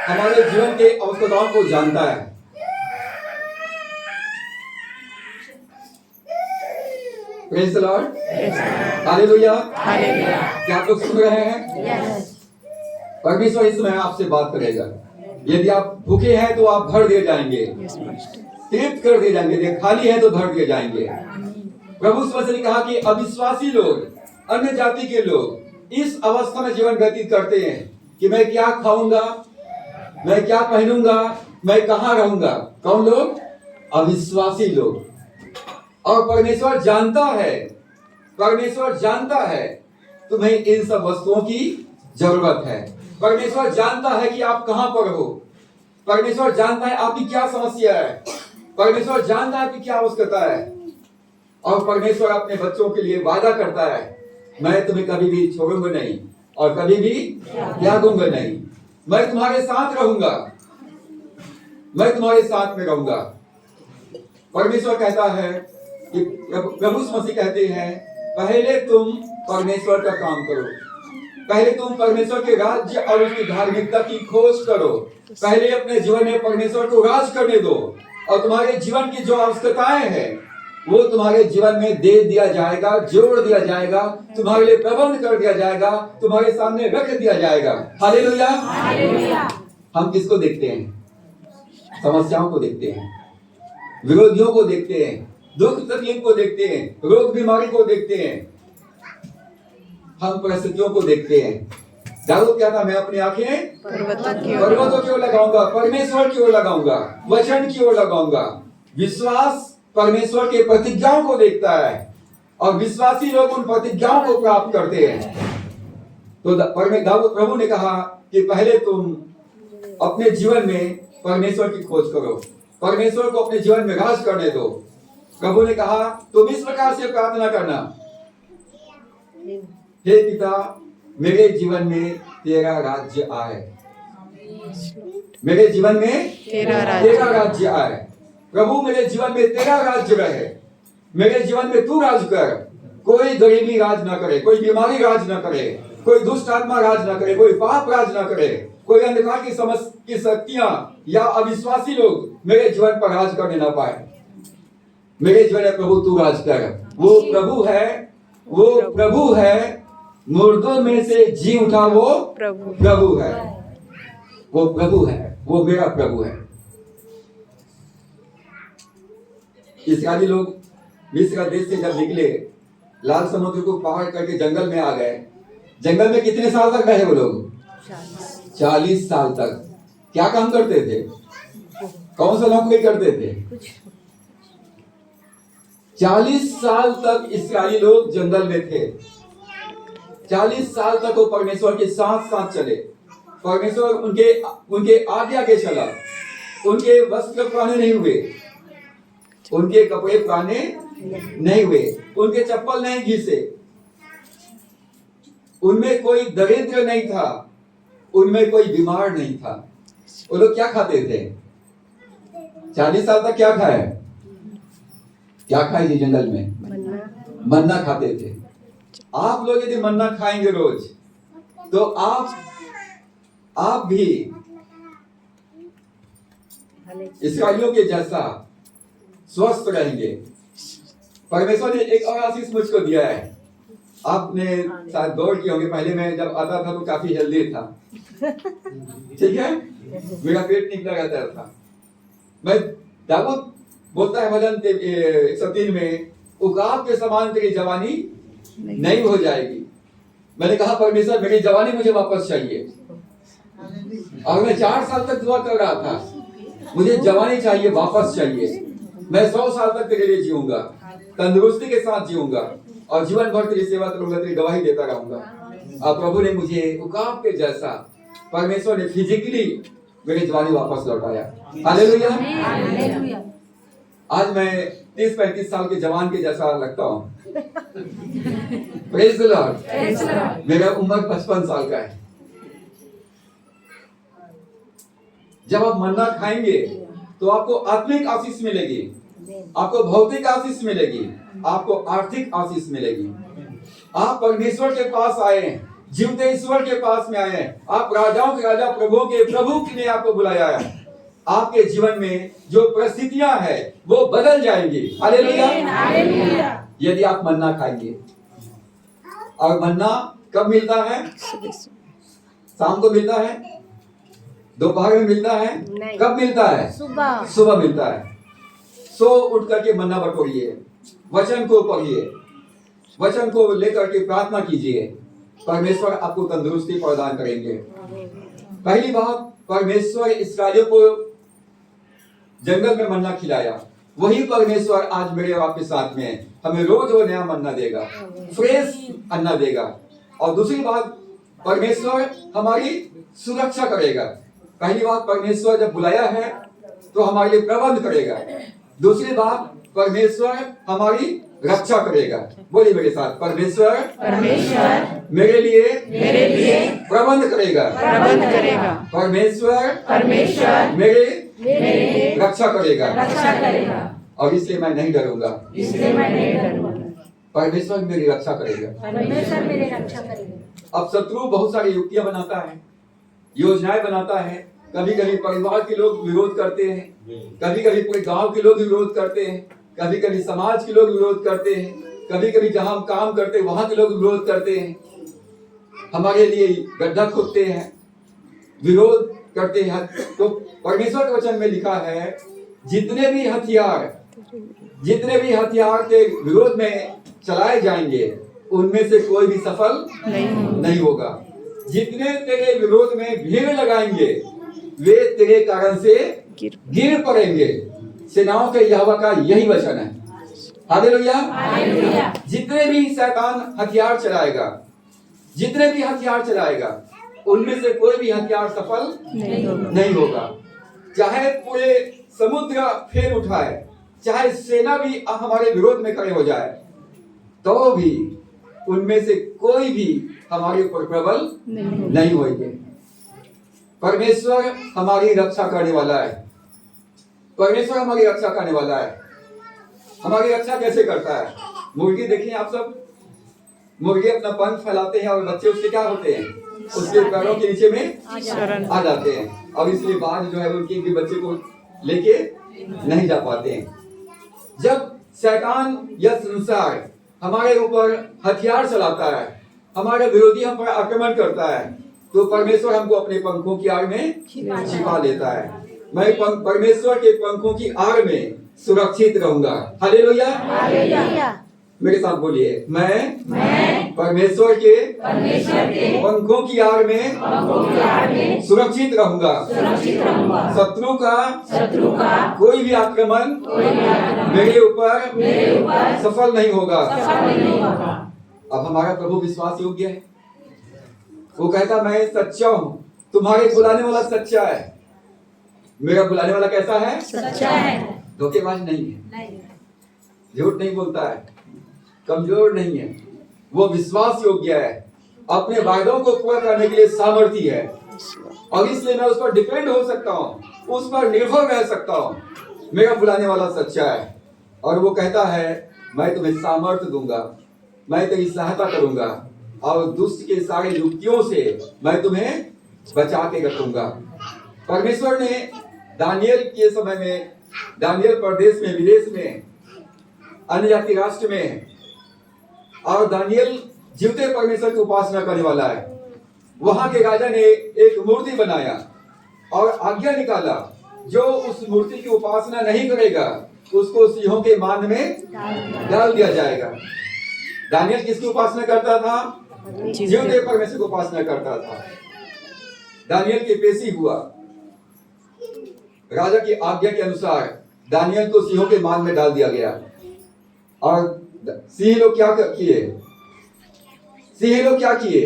Speaker 1: हमारे जीवन के आवश्यकताओं को जानता है। Praise the Lord, hallelujah.
Speaker 2: Hallelujah.
Speaker 1: क्या आप लोग सुन रहे हैं?
Speaker 2: यस।
Speaker 1: परमेश्वर इस समय आपसे बात करेगा। यदि आप भूखे हैं तो आप भर दिए जाएंगे, तृप्त कर दिए जाएंगे, यदि खाली है तो भर दिए जाएंगे। प्रभु यीशु ने कहा कि अविश्वासी लोग, अन्य जाति के लोग इस अवस्था में जीवन व्यतीत करते हैं कि मैं क्या खाऊंगा, मैं क्या पहनूंगा, मैं कहां रहूंगा। कौन लोग? अविश्वासी लोग। और परमेश्वर जानता है, परमेश्वर जानता है तुम्हें इन सब वस्तुओं की जरूरत है। परमेश्वर जानता है कि आप कहां पर हो। परमेश्वर जानता है आपकी क्या समस्या है। परमेश्वर जानता है आपकी क्या आवश्यकता है। और परमेश्वर अपने बच्चों के लिए वादा करता है, मैं तुम्हें कभी भी छोड़ूंगा नहीं और कभी भी त्यागूंगा नहीं। मैं तुम्हारे साथ रहूंगा, मैं तुम्हारे साथ में रहूंगा। परमेश्वर कहता है कि प्रभु यीशु मसीह कहते हैं, पहले तुम परमेश्वर का काम करो, पहले तुम परमेश्वर के राज्य और उसकी धार्मिकता की खोज करो। पहले अपने जीवन में परमेश्वर को राज करने दो और तुम्हारे जीवन की जो आवश्यकताएं हैं वो तुम्हारे जीवन में दे दिया जाएगा, जोड़ दिया जाएगा, तुम्हारे लिए प्रबंध कर दिया जाएगा, तुम्हारे सामने रख दिया जाएगा। हालेलुया।
Speaker 2: हालेलुया।
Speaker 1: हम किसको देखते हैं? समस्याओं को देखते हैं, विरोधियों को देखते हैं, दुख तकलीफ को देखते हैं, रोग बीमारी को देखते हैं, हम परिस्थितियों को देखते हैं। दाऊद क्या था? मैं अपनी आंखें पर्वतों की ओर लगाऊंगा, परमेश्वर की ओर लगाऊंगा, वचन की ओर लगाऊंगा। विश्वास परमेश्वर के प्रतिज्ञाओं को देखता है और विश्वासी लोग उन प्रतिज्ञाओं को प्राप्त करते हैं। तो दाऊद प्रभु ने कहा कि पहले तुम अपने जीवन में परमेश्वर की खोज करो, परमेश्वर को अपने जीवन में राज करने दो। प्रभु ने कहा तुम इस प्रकार से प्रार्थना करना, हे पिता मेरे जीवन में तेरा राज्य आए, मेरे जीवन में तेरा राज्य आए। प्रभु मेरे जीवन में तेरा राज्य रहे, मेरे जीवन में तू राज कर। कोई गरीबी राज ना करे, कोई बीमारी राज ना करे, कोई दुष्ट आत्मा राज ना करे, कोई पाप राज ना करे, कोई अंधकार की शक्तियां या अविश्वासी लोग मेरे जीवन पर राज करने ना पाए। मेरे जीवन में प्रभु तू राज कर। वो प्रभु है, वो प्रभु है, मुर्दों में से जी उठा वो प्रभु है, वो प्रभु है, वो मेरा प्रभु है। इस्राएली लोग मिस्र देश से जब निकले, लाल समुद्र को पार करके जंगल में आ गए। जंगल में कितने साल तक रहे वो लोग? 40 साल तक। क्या काम करते थे? कौन सा नौकरी करते थे? 40 साल तक इस्राएली लोग जंगल में थे। 40 साल तक वो परमेश्वर के साथ साथ चले। परमेश्वर उनके आगे आगे चला। उनके वस्त्र पुराने नहीं हुए, उनके कपड़े पुराने नहीं हुए, उनके चप्पल नहीं घिसे, उनमें कोई दरिद्र नहीं था, उनमें कोई बीमार नहीं था। वो लोग क्या खाते थे? 40 साल तक क्या खाए? क्या खाए जी? जंगल में मन्ना खाते थे। आप लोग यदि मन्ना खाएंगे रोज तो आप भी इस्राएलियों के जैसा स्वस्थ रहेंगे। परमेश्वर ने एक और आशीष मुझको दिया है। आपने शायद गौर किए होंगे, पहले मैं जब आता था तो काफी हेल्दी था, ठीक है, मेरा पेट निकला रहता था। मैं दाऊद बोलता है भजन 103 में, उकाब के समान तेरी जवानी नहीं हो जाएगी। मैंने कहा परमेश्वर मेरी जवानी मुझे वापस चाहिए। और मैं 4 साल तक दुआ कर रहा था, मुझे जवानी चाहिए, वापस चाहिए। मैं 100 साल तक तेरे लिए जीऊंगा, तंदुरुस्ती के साथ जीऊंगा और जीवन भर तेरी सेवा करूंगा, तेरी गवाही देता रहूंगा। और प्रभु ने मुझे उकाब के जैसा, परमेश्वर ने फिजिकली मेरी जवानी वापस लौटाया। हालेलुया। आज मैं 30-35 साल के जवान के जैसा लगता हूँ। Praise the Lord. मेरा उम्र 55 साल का है। जब आप मन्ना खाएंगे तो आपको आत्मिक आशीष मिलेगी, आपको भौतिक आशीष मिलेगी, आपको आर्थिक आशीष मिलेगी। आप परमेश्वर के पास आए हैं, जीवते ईश्वर के पास में आए हैं। आप राजाओं के राजा, प्रभुओं के प्रभु ने आपको बुलाया है। आपके जीवन में जो परिस्थितियां हैं वो बदल जाएंगी। हालेलुया। यदि आप मन्ना खाएंगे। और मन्ना कब मिलता है? शाम को मिलता है, दोपहर में मिलता है, कब मिलता है? सुबह मिलता है। सो उठ करके मन्ना बटोरिए, वचन को पढ़िए, वचन को लेकर के प्रार्थना कीजिए, परमेश्वर आपको तंदुरुस्ती प्रदान करेंगे। पहली बात, परमेश्वर इस्राएलियों को जंगल में मन्ना खिलाया, वही परमेश्वर आज मेरे और आपके साथ में है। हमें रोज वो नया मन्ना देगा, फ्रेश अन्ना देगा। और दूसरी बात, परमेश्वर हमारी सुरक्षा करेगा। पहली बात, परमेश्वर जब बुलाया है तो हमारे लिए प्रबंध करेगा। दूसरी बात, परमेश्वर हमारी रक्षा करेगा। बोलिए मेरे साथ, परमेश्वर मेरे लिए प्रबंध करेगा। परमेश्वर मेरे रक्षा करेगा। और इसलिए मैं नहीं डरूंगा। परमेश्वर मेरी रक्षा करेगा। अब शत्रु बहुत सारी युक्तियां बनाता है, योजनाएं बनाता है। कभी कभी परिवार के लोग विरोध करते हैं, कभी कभी पूरे गांव के लोग विरोध करते हैं, कभी कभी समाज के लोग विरोध करते हैं, कभी कभी जहां हम काम करते हैं वहां के लोग विरोध करते हैं, हमारे लिए गड्ढा खोदते हैं, विरोध करते हैं। तो परमेश्वर के वचन में लिखा है, जितने भी हथियार के विरोध में चलाए जाएंगे उनमें से कोई भी सफल नहीं होगा। जितने तेरे विरोध में भीड़ लगाएंगे वे तेरे कारण से गिर पड़ेंगे। सेनाओं के यहोवा का यही वचन है। हालेलुया। जितने भी शैतान हथियार चलाएगा उनमें से कोई भी हथियार सफल नहीं होगा। चाहे पूरे समुद्र फेर उठाए, चाहे सेना भी हमारे विरोध में खड़े हो जाए, तो भी उनमें से कोई भी हमारे ऊपर प्रबल नहीं होंगे। परमेश्वर हमारी रक्षा करने वाला है। परमेश्वर हमारी रक्षा करने वाला है। हमारी रक्षा कैसे करता है? मुर्गी देखिए आप सब, मुर्गी अपना पंख फैलाते हैं और बच्चे उससे क्या होते हैं? उसके पैरों के नीचे में आ जाते हैं। और इसलिए बाज जो है उनके बच्चे को लेके नहीं जा पाते हैं। जब शैतान या संसार हमारे ऊपर हथियार चलाता है, हमारा विरोधी हम पर आक्रमण करता है, तो परमेश्वर हमको अपने पंखों की आड़ में छिपा लेता है। मैं परमेश्वर के पंखों की आड़ में सुरक्षित रहूंगा। हालेलुया। मेरे साथ बोलिए, मैं परमेश्वर के पंखों की आड़ में सुरक्षित रहूंगा। शत्रु का कोई भी आक्रमण मेरे ऊपर सफल नहीं होगा। अब हमारा प्रभु विश्वास योग्य है। वो कहता, मैं सच्चा हूँ, तुम्हारे बुलाने वाला सच्चा है। मेरा बुलाने वाला कैसा है? सच्चा है, धोखेबाज नहीं है, झूठ नहीं बोलता है, कमजोर नहीं है, वो विश्वास योग्य है, अपने वायदों को पूरा करने के लिए सामर्थी है। और इसलिए मैं उस पर डिपेंड हो सकता हूँ, उस पर निर्भर रह सकता हूँ। मेरा बुलाने वाला सच्चा है। और वो कहता है, मैं तुम्हें सामर्थ्य दूंगा, मैं तेरी सहायता करूंगा और दुष्ट के सारे युक्तियों से मैं तुम्हें बचा के रखूंगा। परमेश्वर ने दानियल के समय में, दानियल प्रदेश में, विदेश में, अन्य जाति राष्ट्र में, और दानियल जीवते परमेश्वर की उपासना करने वाला है। वहां के राजा ने एक मूर्ति बनाया और आज्ञा निकाला, जो उस मूर्ति की उपासना नहीं करेगा उसको सिंहों के मान में डाल दिया जाएगा। दानियल किसकी उपासना करता था? जीवते परमेश्वर की उपासना करता था। दानियल की पेशी हुआ, राजा की आज्ञा के अनुसार दानियल को सिंहों के मान में डाल दिया गया। और सिंह लोग क्या किए?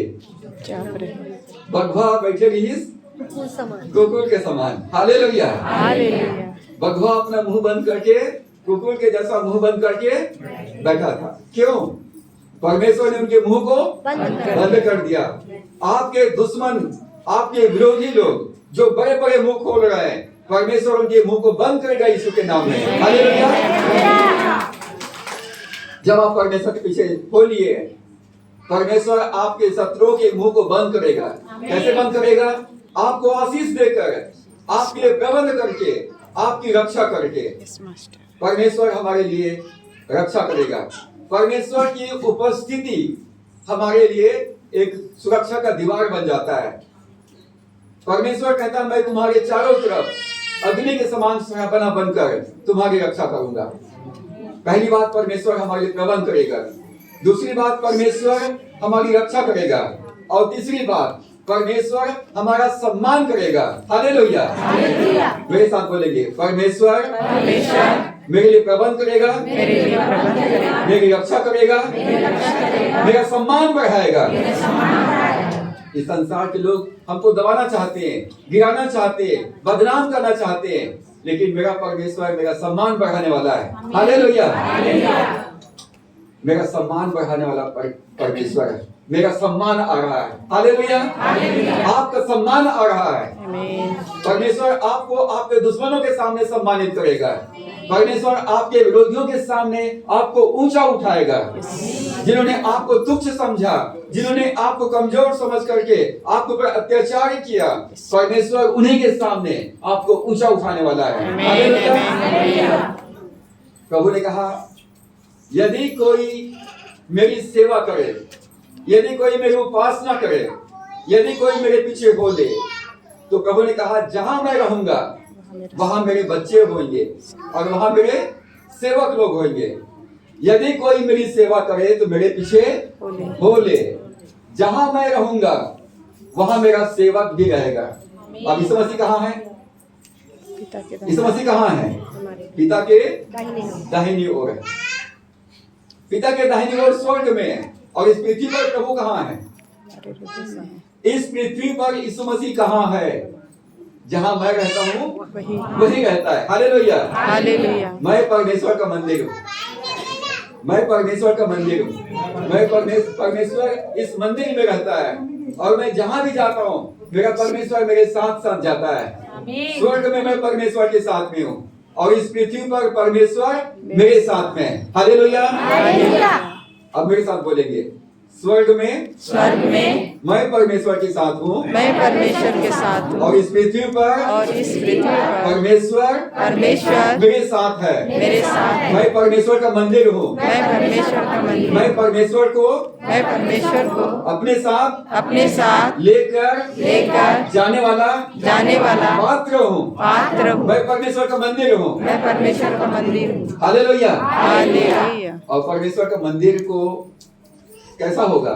Speaker 1: बघवा बैठे रहीस कुकुर के समान। हालेलुया। बघवा अपना मुंह बंद करके, कुकुर के जैसा मुंह बंद करके बैठा था। क्यों? परमेश्वर ने उनके मुंह को बंद कर दिया। आपके दुश्मन, आपके विरोधी लोग जो बड़े बड़े मुंह खोल रहे हैं, परमेश्वर उनके मुंह को बंद करेगा यीशु के नाम में। हालेलुया। जब आप परमेश्वर के पीछे खोलिए, परमेश्वर आपके शत्रुओं के मुंह को बंद करेगा। कैसे बंद करेगा? आपको आशीष देकर, आपके लिए प्रबंध करके, आपकी रक्षा करके। परमेश्वर हमारे लिए रक्षा करेगा। परमेश्वर की उपस्थिति हमारे लिए एक सुरक्षा का दीवार बन जाता है। परमेश्वर कहता है मैं तुम्हारे चारों तरफ अग्नि के समान बना बनकर तुम्हारी रक्षा करूंगा। पहली बात, परमेश्वर हमारे लिए प्रबंध करेगा। दूसरी बात, परमेश्वर हमारी रक्षा करेगा। और तीसरी बात, परमेश्वर हमारा सम्मान करेगा। हालेलुया। मेरे साथ बोलेंगे, परमेश्वर मेरे लिए प्रबंध करेगा, मेरी रक्षा करेगा, मेरा सम्मान बढ़ाएगा। इस संसार के लोग हमको दबाना चाहते हैं, गिराना चाहते हैं, बदनाम करना चाहते हैं, लेकिन मेरा परमेश्वर मेरा सम्मान बढ़ाने वाला है। हालेलुया। मेरा सम्मान बढ़ाने वाला परमेश्वर है। मेरा सम्मान आ रहा है। हालेलुया। आपका सम्मान आ रहा है। परमेश्वर आपको आपके दुश्मनों के सामने सम्मानित करेगा। परमेश्वर आपके विरोधियों के सामने आपको ऊंचा उठाएगा। जिन्होंने आपको तुच्छ समझा, जिन्होंने आपको कमजोर समझ करके आपके ऊपर अत्याचार किया, परमेश्वर उन्हीं के सामने आपको ऊंचा उठाने वाला है। हालेलुया। प्रभु ने कहा, यदि कोई मेरी सेवा करे, यदि कोई मेरी उपासना करे, यदि कोई मेरे पीछे बोले, तो प्रभु ने कहा जहां मैं रहूंगा वहां मेरे बच्चे होंगे और वहां मेरे सेवक लोग होंगे। यदि कोई मेरी सेवा करे तो मेरे पीछे बोले। जहां मैं रहूंगा वहां मेरा सेवक भी रहेगा। अब यीशु मसीह कहाँ है? यीशु मसीह कहाँ है? पिता के दाहिनी ओर है। पिता के दाहिनी ओर स्वर्ग में है। और इस पृथ्वी पर प्रभु कहाँ है? इस पृथ्वी पर यीशु मसीह कहाँ है? जहां मैं रहता हूँ वही रहता है। हालेलुया। हालेलुया। मैं परमेश्वर का मंदिर हूँ। मैं परमेश्वर का मंदिर हूँ। मैं परमेश्वर इस मंदिर में रहता है। और मैं जहां भी जाता हूँ मेरा परमेश्वर मेरे साथ साथ जाता है। स्वर्ग में मैं परमेश्वर के साथ में हूँ और इस पृथ्वी पर परमेश्वर मेरे साथ में है। हालेलुया। अब मेरे साथ बोलेंगे, स्वर्ग में मैं परमेश्वर के साथ हूँ, मैं परमेश्वर के साथ हूँ और इस पृथ्वी पर परमेश्वर मेरे साथ है, मेरे साथ। मैं परमेश्वर का मंदिर हूँ, मैं परमेश्वर को अपने साथ लेकर जाने वाला पात्र हूँ। मैं परमेश्वर का मंदिर हूँ। हालेलुया। और परमेश्वर का मंदिर को कैसा होगा?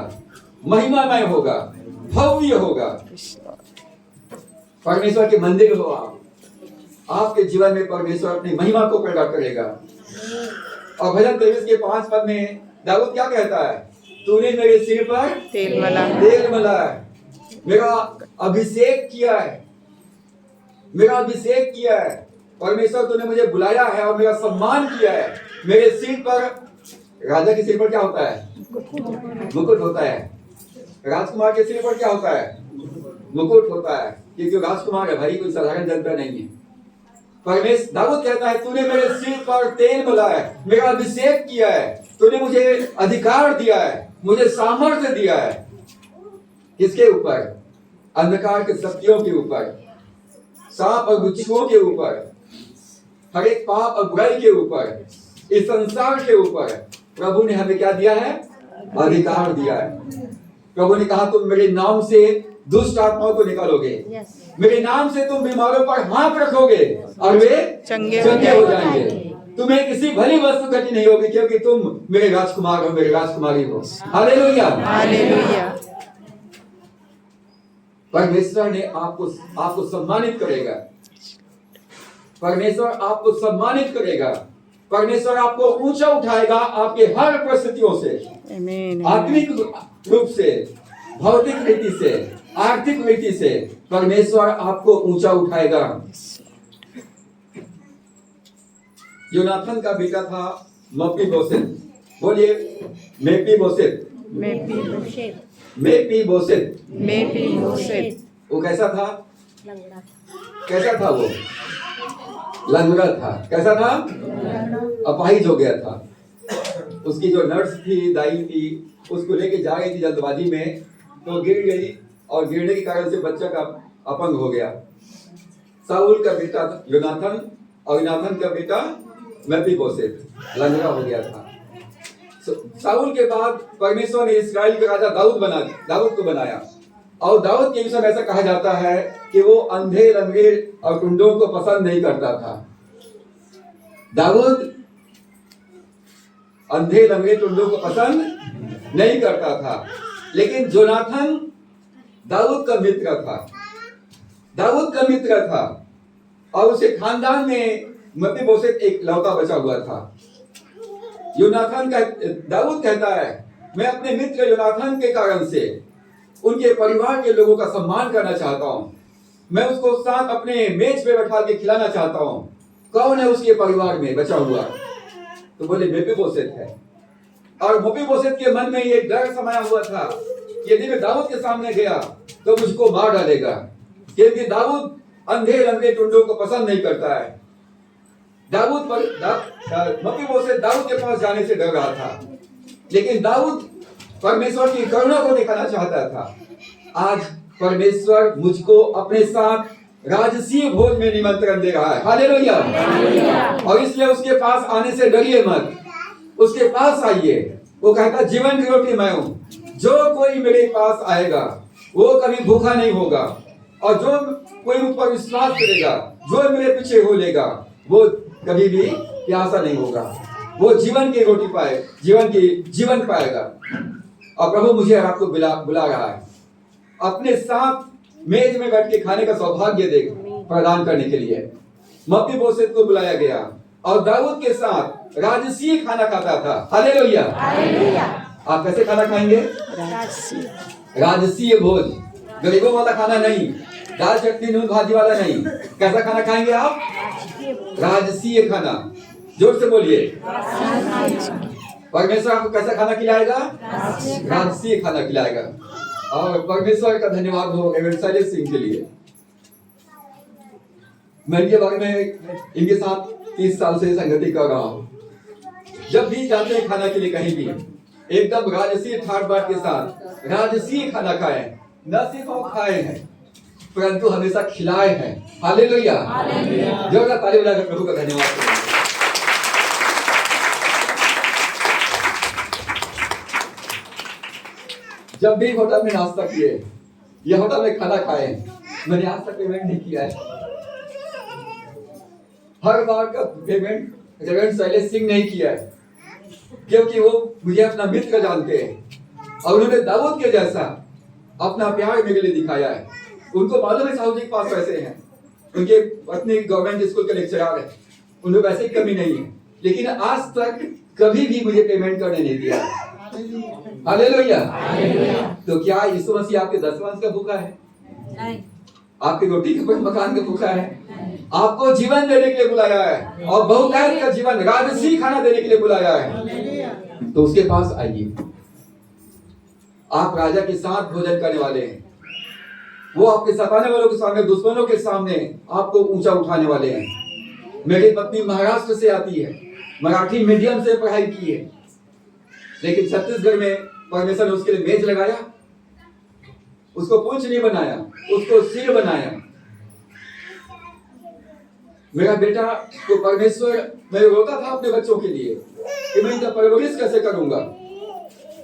Speaker 1: महिमामय होगा, भव्य होगा। परमेश्वर के मंदिर हो आप, आपके जीवन में परमेश्वर अपनी महिमा को प्रकट करेगा। और भजन 23 के 5 पद में दाऊद क्या कहता है? तूने मेरे सिर पर तेल मला है, मेरा अभिषेक किया है, मेरा अभिषेक किया है। परमेश्वर तूने मुझे बुलाया है और मेरा सम्मान किया है। मेरे सिर पर, राजा के सिर पर क्या होता है? मुकुट होता है। राजकुमार के सिर पर क्या होता है? मुकुट होता है, क्योंकि राजकुमार है भाई, कोई साधारण जनता नहीं है। परमेश्वर दाऊद कहता है तूने मेरे सिर पर तेल मला है, मेरा अभिषेक किया है, तूने मुझे अधिकार दिया है, मुझे सामर्थ्य दिया है। किसके ऊपर? अंधकार के शक्तियों के ऊपर, सांप और बिच्छुओं के ऊपर, हर एक पाप और बुराई के ऊपर, इस संसार के ऊपर प्रभु ने हमें क्या दिया है? अधिकार दिया है। प्रभु ने कहा तुम मेरे नाम से दुष्ट आत्माओं को निकालोगे, मेरे नाम से तुम बीमारों पर हाथ रखोगे और वे चंगे हो जाएंगे। तुम्हें किसी भली वस्तु घटी नहीं होगी, क्योंकि तुम मेरे राजकुमार हो, मेरे राजकुमारी हो। हालेलुया। हालेलुया। परमेश्वर ने आपको सम्मानित करेगा। परमेश्वर आपको सम्मानित करेगा। परमेश्वर आपको ऊंचा उठाएगा आपके हर परिस्थितियों से, आत्मिक रूप से, भौतिक रीति से, आर्थिक रीति से परमेश्वर आपको ऊंचा उठाएगा। योनाथन का बेटा था मपीबोसेत। बोलिए मेपीबोसेत। वो कैसा था? कैसा था वो? लंगड़ा था। कैसा था? अपाहिज हो गया था। उसकी जो नर्स थी, दाई थी, उसको लेके जा रही थी जल्दबाजी में, तो गिर गई और गिरने के कारण से बच्चा का अपंग हो गया। साउल का बेटा योनाथन और योनाथन का बेटा मेपीबोसेत लंगड़ा हो गया था। साउल के बाद परमेश्वर ने इस्राएल का राजा दाऊद को बनाया। और दाऊद के विषय में ऐसा कहा जाता है कि वो अंधे लंगड़े और टुंडों को पसंद नहीं करता था। दाऊद अंधे लंगड़े टुंडों को पसंद नहीं करता था, लेकिन जोनाथन दाऊद का मित्र था और उसके खानदान में मपीबोशेत एक लौता बचा हुआ था। दाऊद कहता है, मैं अपने मित्र योनाथन के कारण से उनके परिवार के लोगों का सम्मान करना चाहता हूँ। मैं उसको साथ अपने मेज पे बैठा के खिलाना चाहता हूँ। कौन है उसके परिवार में बचा हुआ? तो बोले मपीबोशेत है। और मपीबोशेत के मन में ये डर समाया हुआ था कि यदि मैं दाऊद के सामने गया तो मुझको मार डालेगा, क्योंकि दाऊद अंधे लंगड़े टुंडों को पसंद नहीं करता है। मपीबोशेत दाऊद के पास जाने से डर रहा था, लेकिन दाऊद परमेश्वर की करुणा को दिखाना चाहता था। आज परमेश्वर मुझको अपने साथ राजसीय भोज में निमंत्रण दे रहा है। हालेलुया। और इसलिए उसके पास आने से डरिए मत, उसके पास आइए। वो कहता जीवन की रोटी मैं हूँ, जो कोई मेरे पास आएगा वो कभी भूखा नहीं होगा, और जो कोई मुझ पर विश्वास करेगा, जो मेरे पीछे हो लेगा, वो कभी भी प्यासा नहीं होगा। वो जीवन की रोटी पाए, जीवन पाएगा। और प्रभु मुझे और आपको बुला रहा है अपने साथ मेज में बैठ के खाने का सौभाग्य प्रदान करने के लिए। मपीबोशेत को बुलाया गया और दाऊद के साथ राजसीय खाना खाता था। हालेलुया। आप कैसे खाना खाएंगे? राजसीय भोज, गरीबों वाला खाना नहीं, दाल चटनी नून भाजी वाला नहीं। कैसा खाना खाएंगे आप? राजसीय खाना। जोर से बोलिए। परमेश्वर आपको कैसा खाना खिलाएगा? राजसीय खाना खिलाएगा। और परमेश्वर का धन्यवाद हो एवेंट सिंह के लिए। मैं इनके बारे में इनके साथ 30 साल से संगति कर रहा हूँ। जब भी जाते हैं खाना के लिए कहीं भी, एकदम राजसीय ठाट बाट के साथ राजसीय खाना खाए। न सिर्फ हम खाए हैं परंतु हमेशा खिलाए हैं। हालेलुया। जोरदार ताली बजाकर प्रभु का धन्यवाद करें। जब भी होटल में नाश्ता किए या होटल में खाना खाए, मैंने आज तक पेमेंट नहीं किया है। हर बार का पेमेंट रेवेंट शैलेश सिंह नहीं किया है, क्योंकि वो मुझे अपना मित्र जानते हैं और उन्होंने दाऊद के जैसा अपना प्यार मेरे लिए दिखाया है। उनको मालूम है साहू जी के पास पैसे हैं, उनके पत्नी गवर्नमेंट स्कूल के लेक्चरर है, उन्हें पैसे की कमी नहीं है, लेकिन आज तक कभी भी मुझे पेमेंट करने नहीं दिया। हालेलुया। तो क्या यीशु मसीह आपके 10 वंश का भूखा है? नहीं। आपकी रोटी के मकान का भूखा है? आपको जीवन देने के लिए बुलाया है और बहुतायत का जीवन, राजसी खाना देने के लिए बुलाया है। तो उसके पास आइए। आप राजा के साथ भोजन करने वाले हैं। वो आपके सताने वालों के सामने, दुश्मनों के सामने आपको ऊंचा उठाने वाले हैं। मेरी पत्नी महाराष्ट्र से आती है, मराठी मीडियम से पढ़ाई की है, लेकिन छत्तीसगढ़ में परमेश्वर ने उसके लिए मेज लगाया, उसको पूंछ नहीं बनाया, उसको सिर बनाया। मेरा बेटा को परमेश्वर, मैं रोता था अपने बच्चों के लिए कि मैं इनका परवरिश कैसे करूंगा,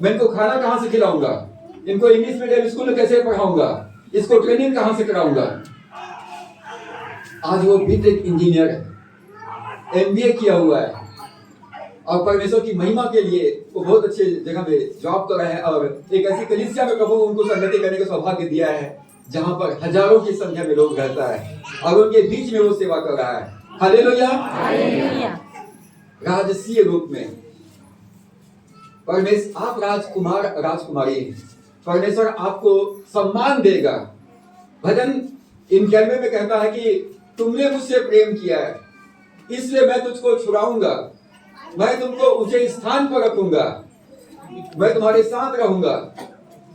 Speaker 1: मैं इनको खाना कहां से खिलाऊंगा, इनको इंग्लिश मीडियम स्कूल में कैसे पढ़ाऊंगा, इसको ट्रेनिंग कहां से कराऊंगा। आज वो बीटेक इंजीनियर है, एमबीए किया हुआ है और परमेश्वर की महिमा के लिए वो बहुत अच्छे जगह पे जॉब कर रहे हैं और एक ऐसी कलीसिया में प्रभु उनको संगति करने का सौभाग्य दिया है जहां पर हजारों की संख्या में लोग रहता है और उनके बीच में वो सेवा कर रहा है। हालेलुया। राजसीय रूप में परमेश्वर, आप राजकुमार राजकुमारी, परमेश्वर आपको सम्मान देगा। भजन 91 में कहता है कि तुमने मुझसे प्रेम किया है इसलिए मैं तुझको छुड़ाऊंगा, मैं तुमको ऊंचे स्थान पर रखूंगा, मैं तुम्हारे साथ रहूंगा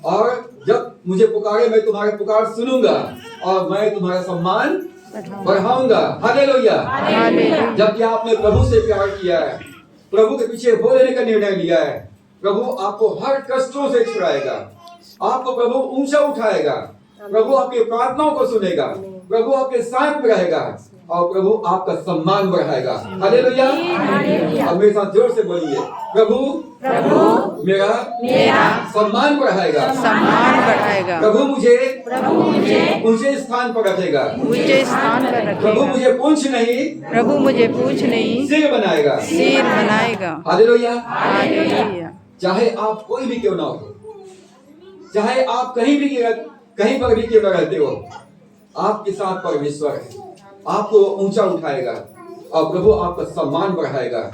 Speaker 1: और जब मुझे पुकारे मैं तुम्हारे पुकार सुनूंगा और मैं तुम्हारा सम्मान बढ़ाऊंगा। हालेलुया। जब आपने प्रभु से प्यार किया है, प्रभु के पीछे हो लेने का निर्णय लिया है, प्रभु आपको हर कष्टों से छुड़ाएगा, आपको प्रभु ऊंचा उठाएगा, प्रभु आपकी प्रार्थनाओं को सुनेगा, प्रभु आपके साथ रहेगा और प्रभु आपका सम्मान बढ़ाएगा। हालेलुया। अब मेरे साथ जोर से बोलिए, प्रभु मेरा सम्मान बढ़ाएगा। प्रभु मुझे ऊंचे स्थान पर रखेगा। प्रभु मुझे पूंछ नहीं सिर बनाएगा। हालेलुया। चाहे आप कोई भी क्यों ना हो, चाहे आप कहीं पर भी क्यों ना रहते हो, आपके साथ परमेश्वर है, आपको ऊंचा उठाएगा और प्रभु आपका सम्मान बढ़ाएगा।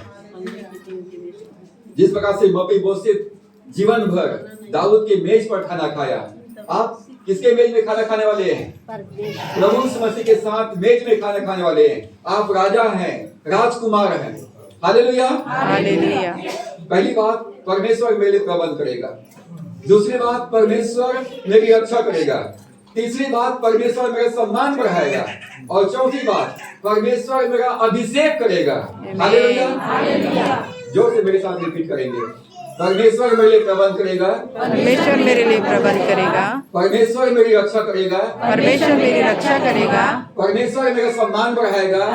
Speaker 1: जिस प्रकार से मपीबोशेत जीवन भर दाऊद के मेज पर खाना खाया, आप किसके मेज में खाना खाने वाले हैं? प्रभु यीशु मसीह के साथ मेज में खाना खाने वाले हैं। आप राजा हैं, राजकुमार हैं। हालेलुया। पहली बात, परमेश्वर मेरे लिए प्रबंध करेगा। दूसरी बात, परमेश्वर मेरी रक्षा करेगा। तीसरी बात, परमेश्वर मेरा सम्मान बढ़ाएगा। और चौथी बात, परमेश्वर मेरा अभिषेक करेगा। हालेलुया। जोर से मेरे साथ रिपीट करेंगे, परमेश्वर मेरे लिए प्रबंध करेगा। परमेश्वर मेरी रक्षा करेगा। परमेश्वर मेरा सम्मान बढ़ाएगा।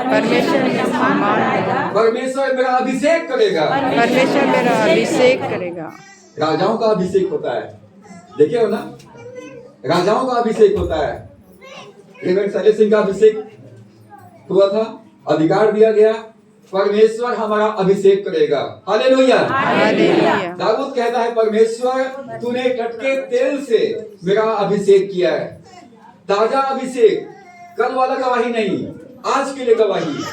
Speaker 1: परमेश्वर मेरा अभिषेक करेगा। राजाओं का अभिषेक होता है, देखिए हो ना, राजाओं का अभिषेक होता है। शैलेश सिंह का अभिषेक हुआ था, अधिकार दिया गया, परमेश्वर हमारा अभिषेक करेगा। हालेलुया। दाऊद कहता है, परमेश्वर तूने टटके तेल से मेरा अभिषेक किया है। ताजा अभिषेक, कल वाला गवाही नहीं, आज के लिए गवाही,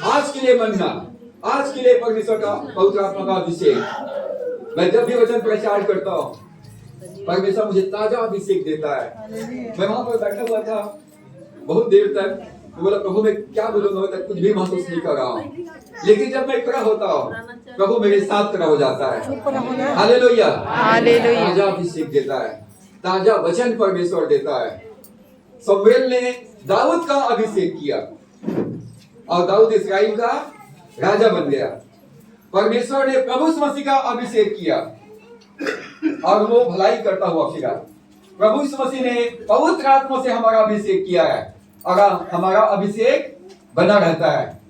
Speaker 1: आज के लिए मन्ना, आज के लिए परमेश्वर का पवित्र आत्मा का अभिषेक। मैं जब भी वचन प्रचार करता हूँ, परमेश्वर मुझे ताजा अभिषेक देता है। मैं वहां पर बैठा हुआ था बहुत देर तक, तो बोला प्रभु मैं क्या बोलूंगा, मैं कुछ भी महसूस नहीं कर रहा हूँ। लेकिन जब मैं खड़ा होता हूँ, प्रभु मेरे साथ खड़ा हो जाता है। हालेलुया। ताजा अभिषेक देता है, ताजा वचन परमेश्वर देता है। शमूएल ने दाऊद का अभिषेक किया और दाऊद इस्राएल का राजा बन गया। परमेश्वर ने प्रभु यीशु मसीह का अभिषेक किया और वो भलाई करता हुआ फिरा। प्रभु यीशु मसीह ने पवित्र आत्मा से हमारा अभिषेक किया है और हमारा अभिषेक बना रहता है।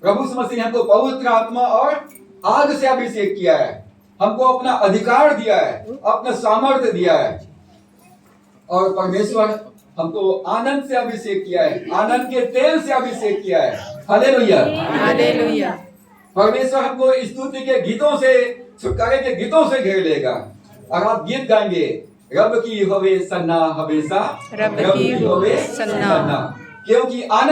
Speaker 1: प्रभु यीशु मसीह ने हमको पवित्र आत्मा और आग से अभिषेक किया है, हमको अपना अधिकार दिया है, अपना सामर्थ्य दिया है। और परमेश्वर हमको आनंद से अभिषेक किया है, आनंद के तेल से अभिषेक किया है। हालेलुया। परमेश्वर हमको स्तुति के गीतों से, छुटकारे के गीतों से घेर लेगा और आप गीत गाएंगे, रब की होवे सन्ना हमेशा, रब की होवे सन्ना, क्योंकि आनंद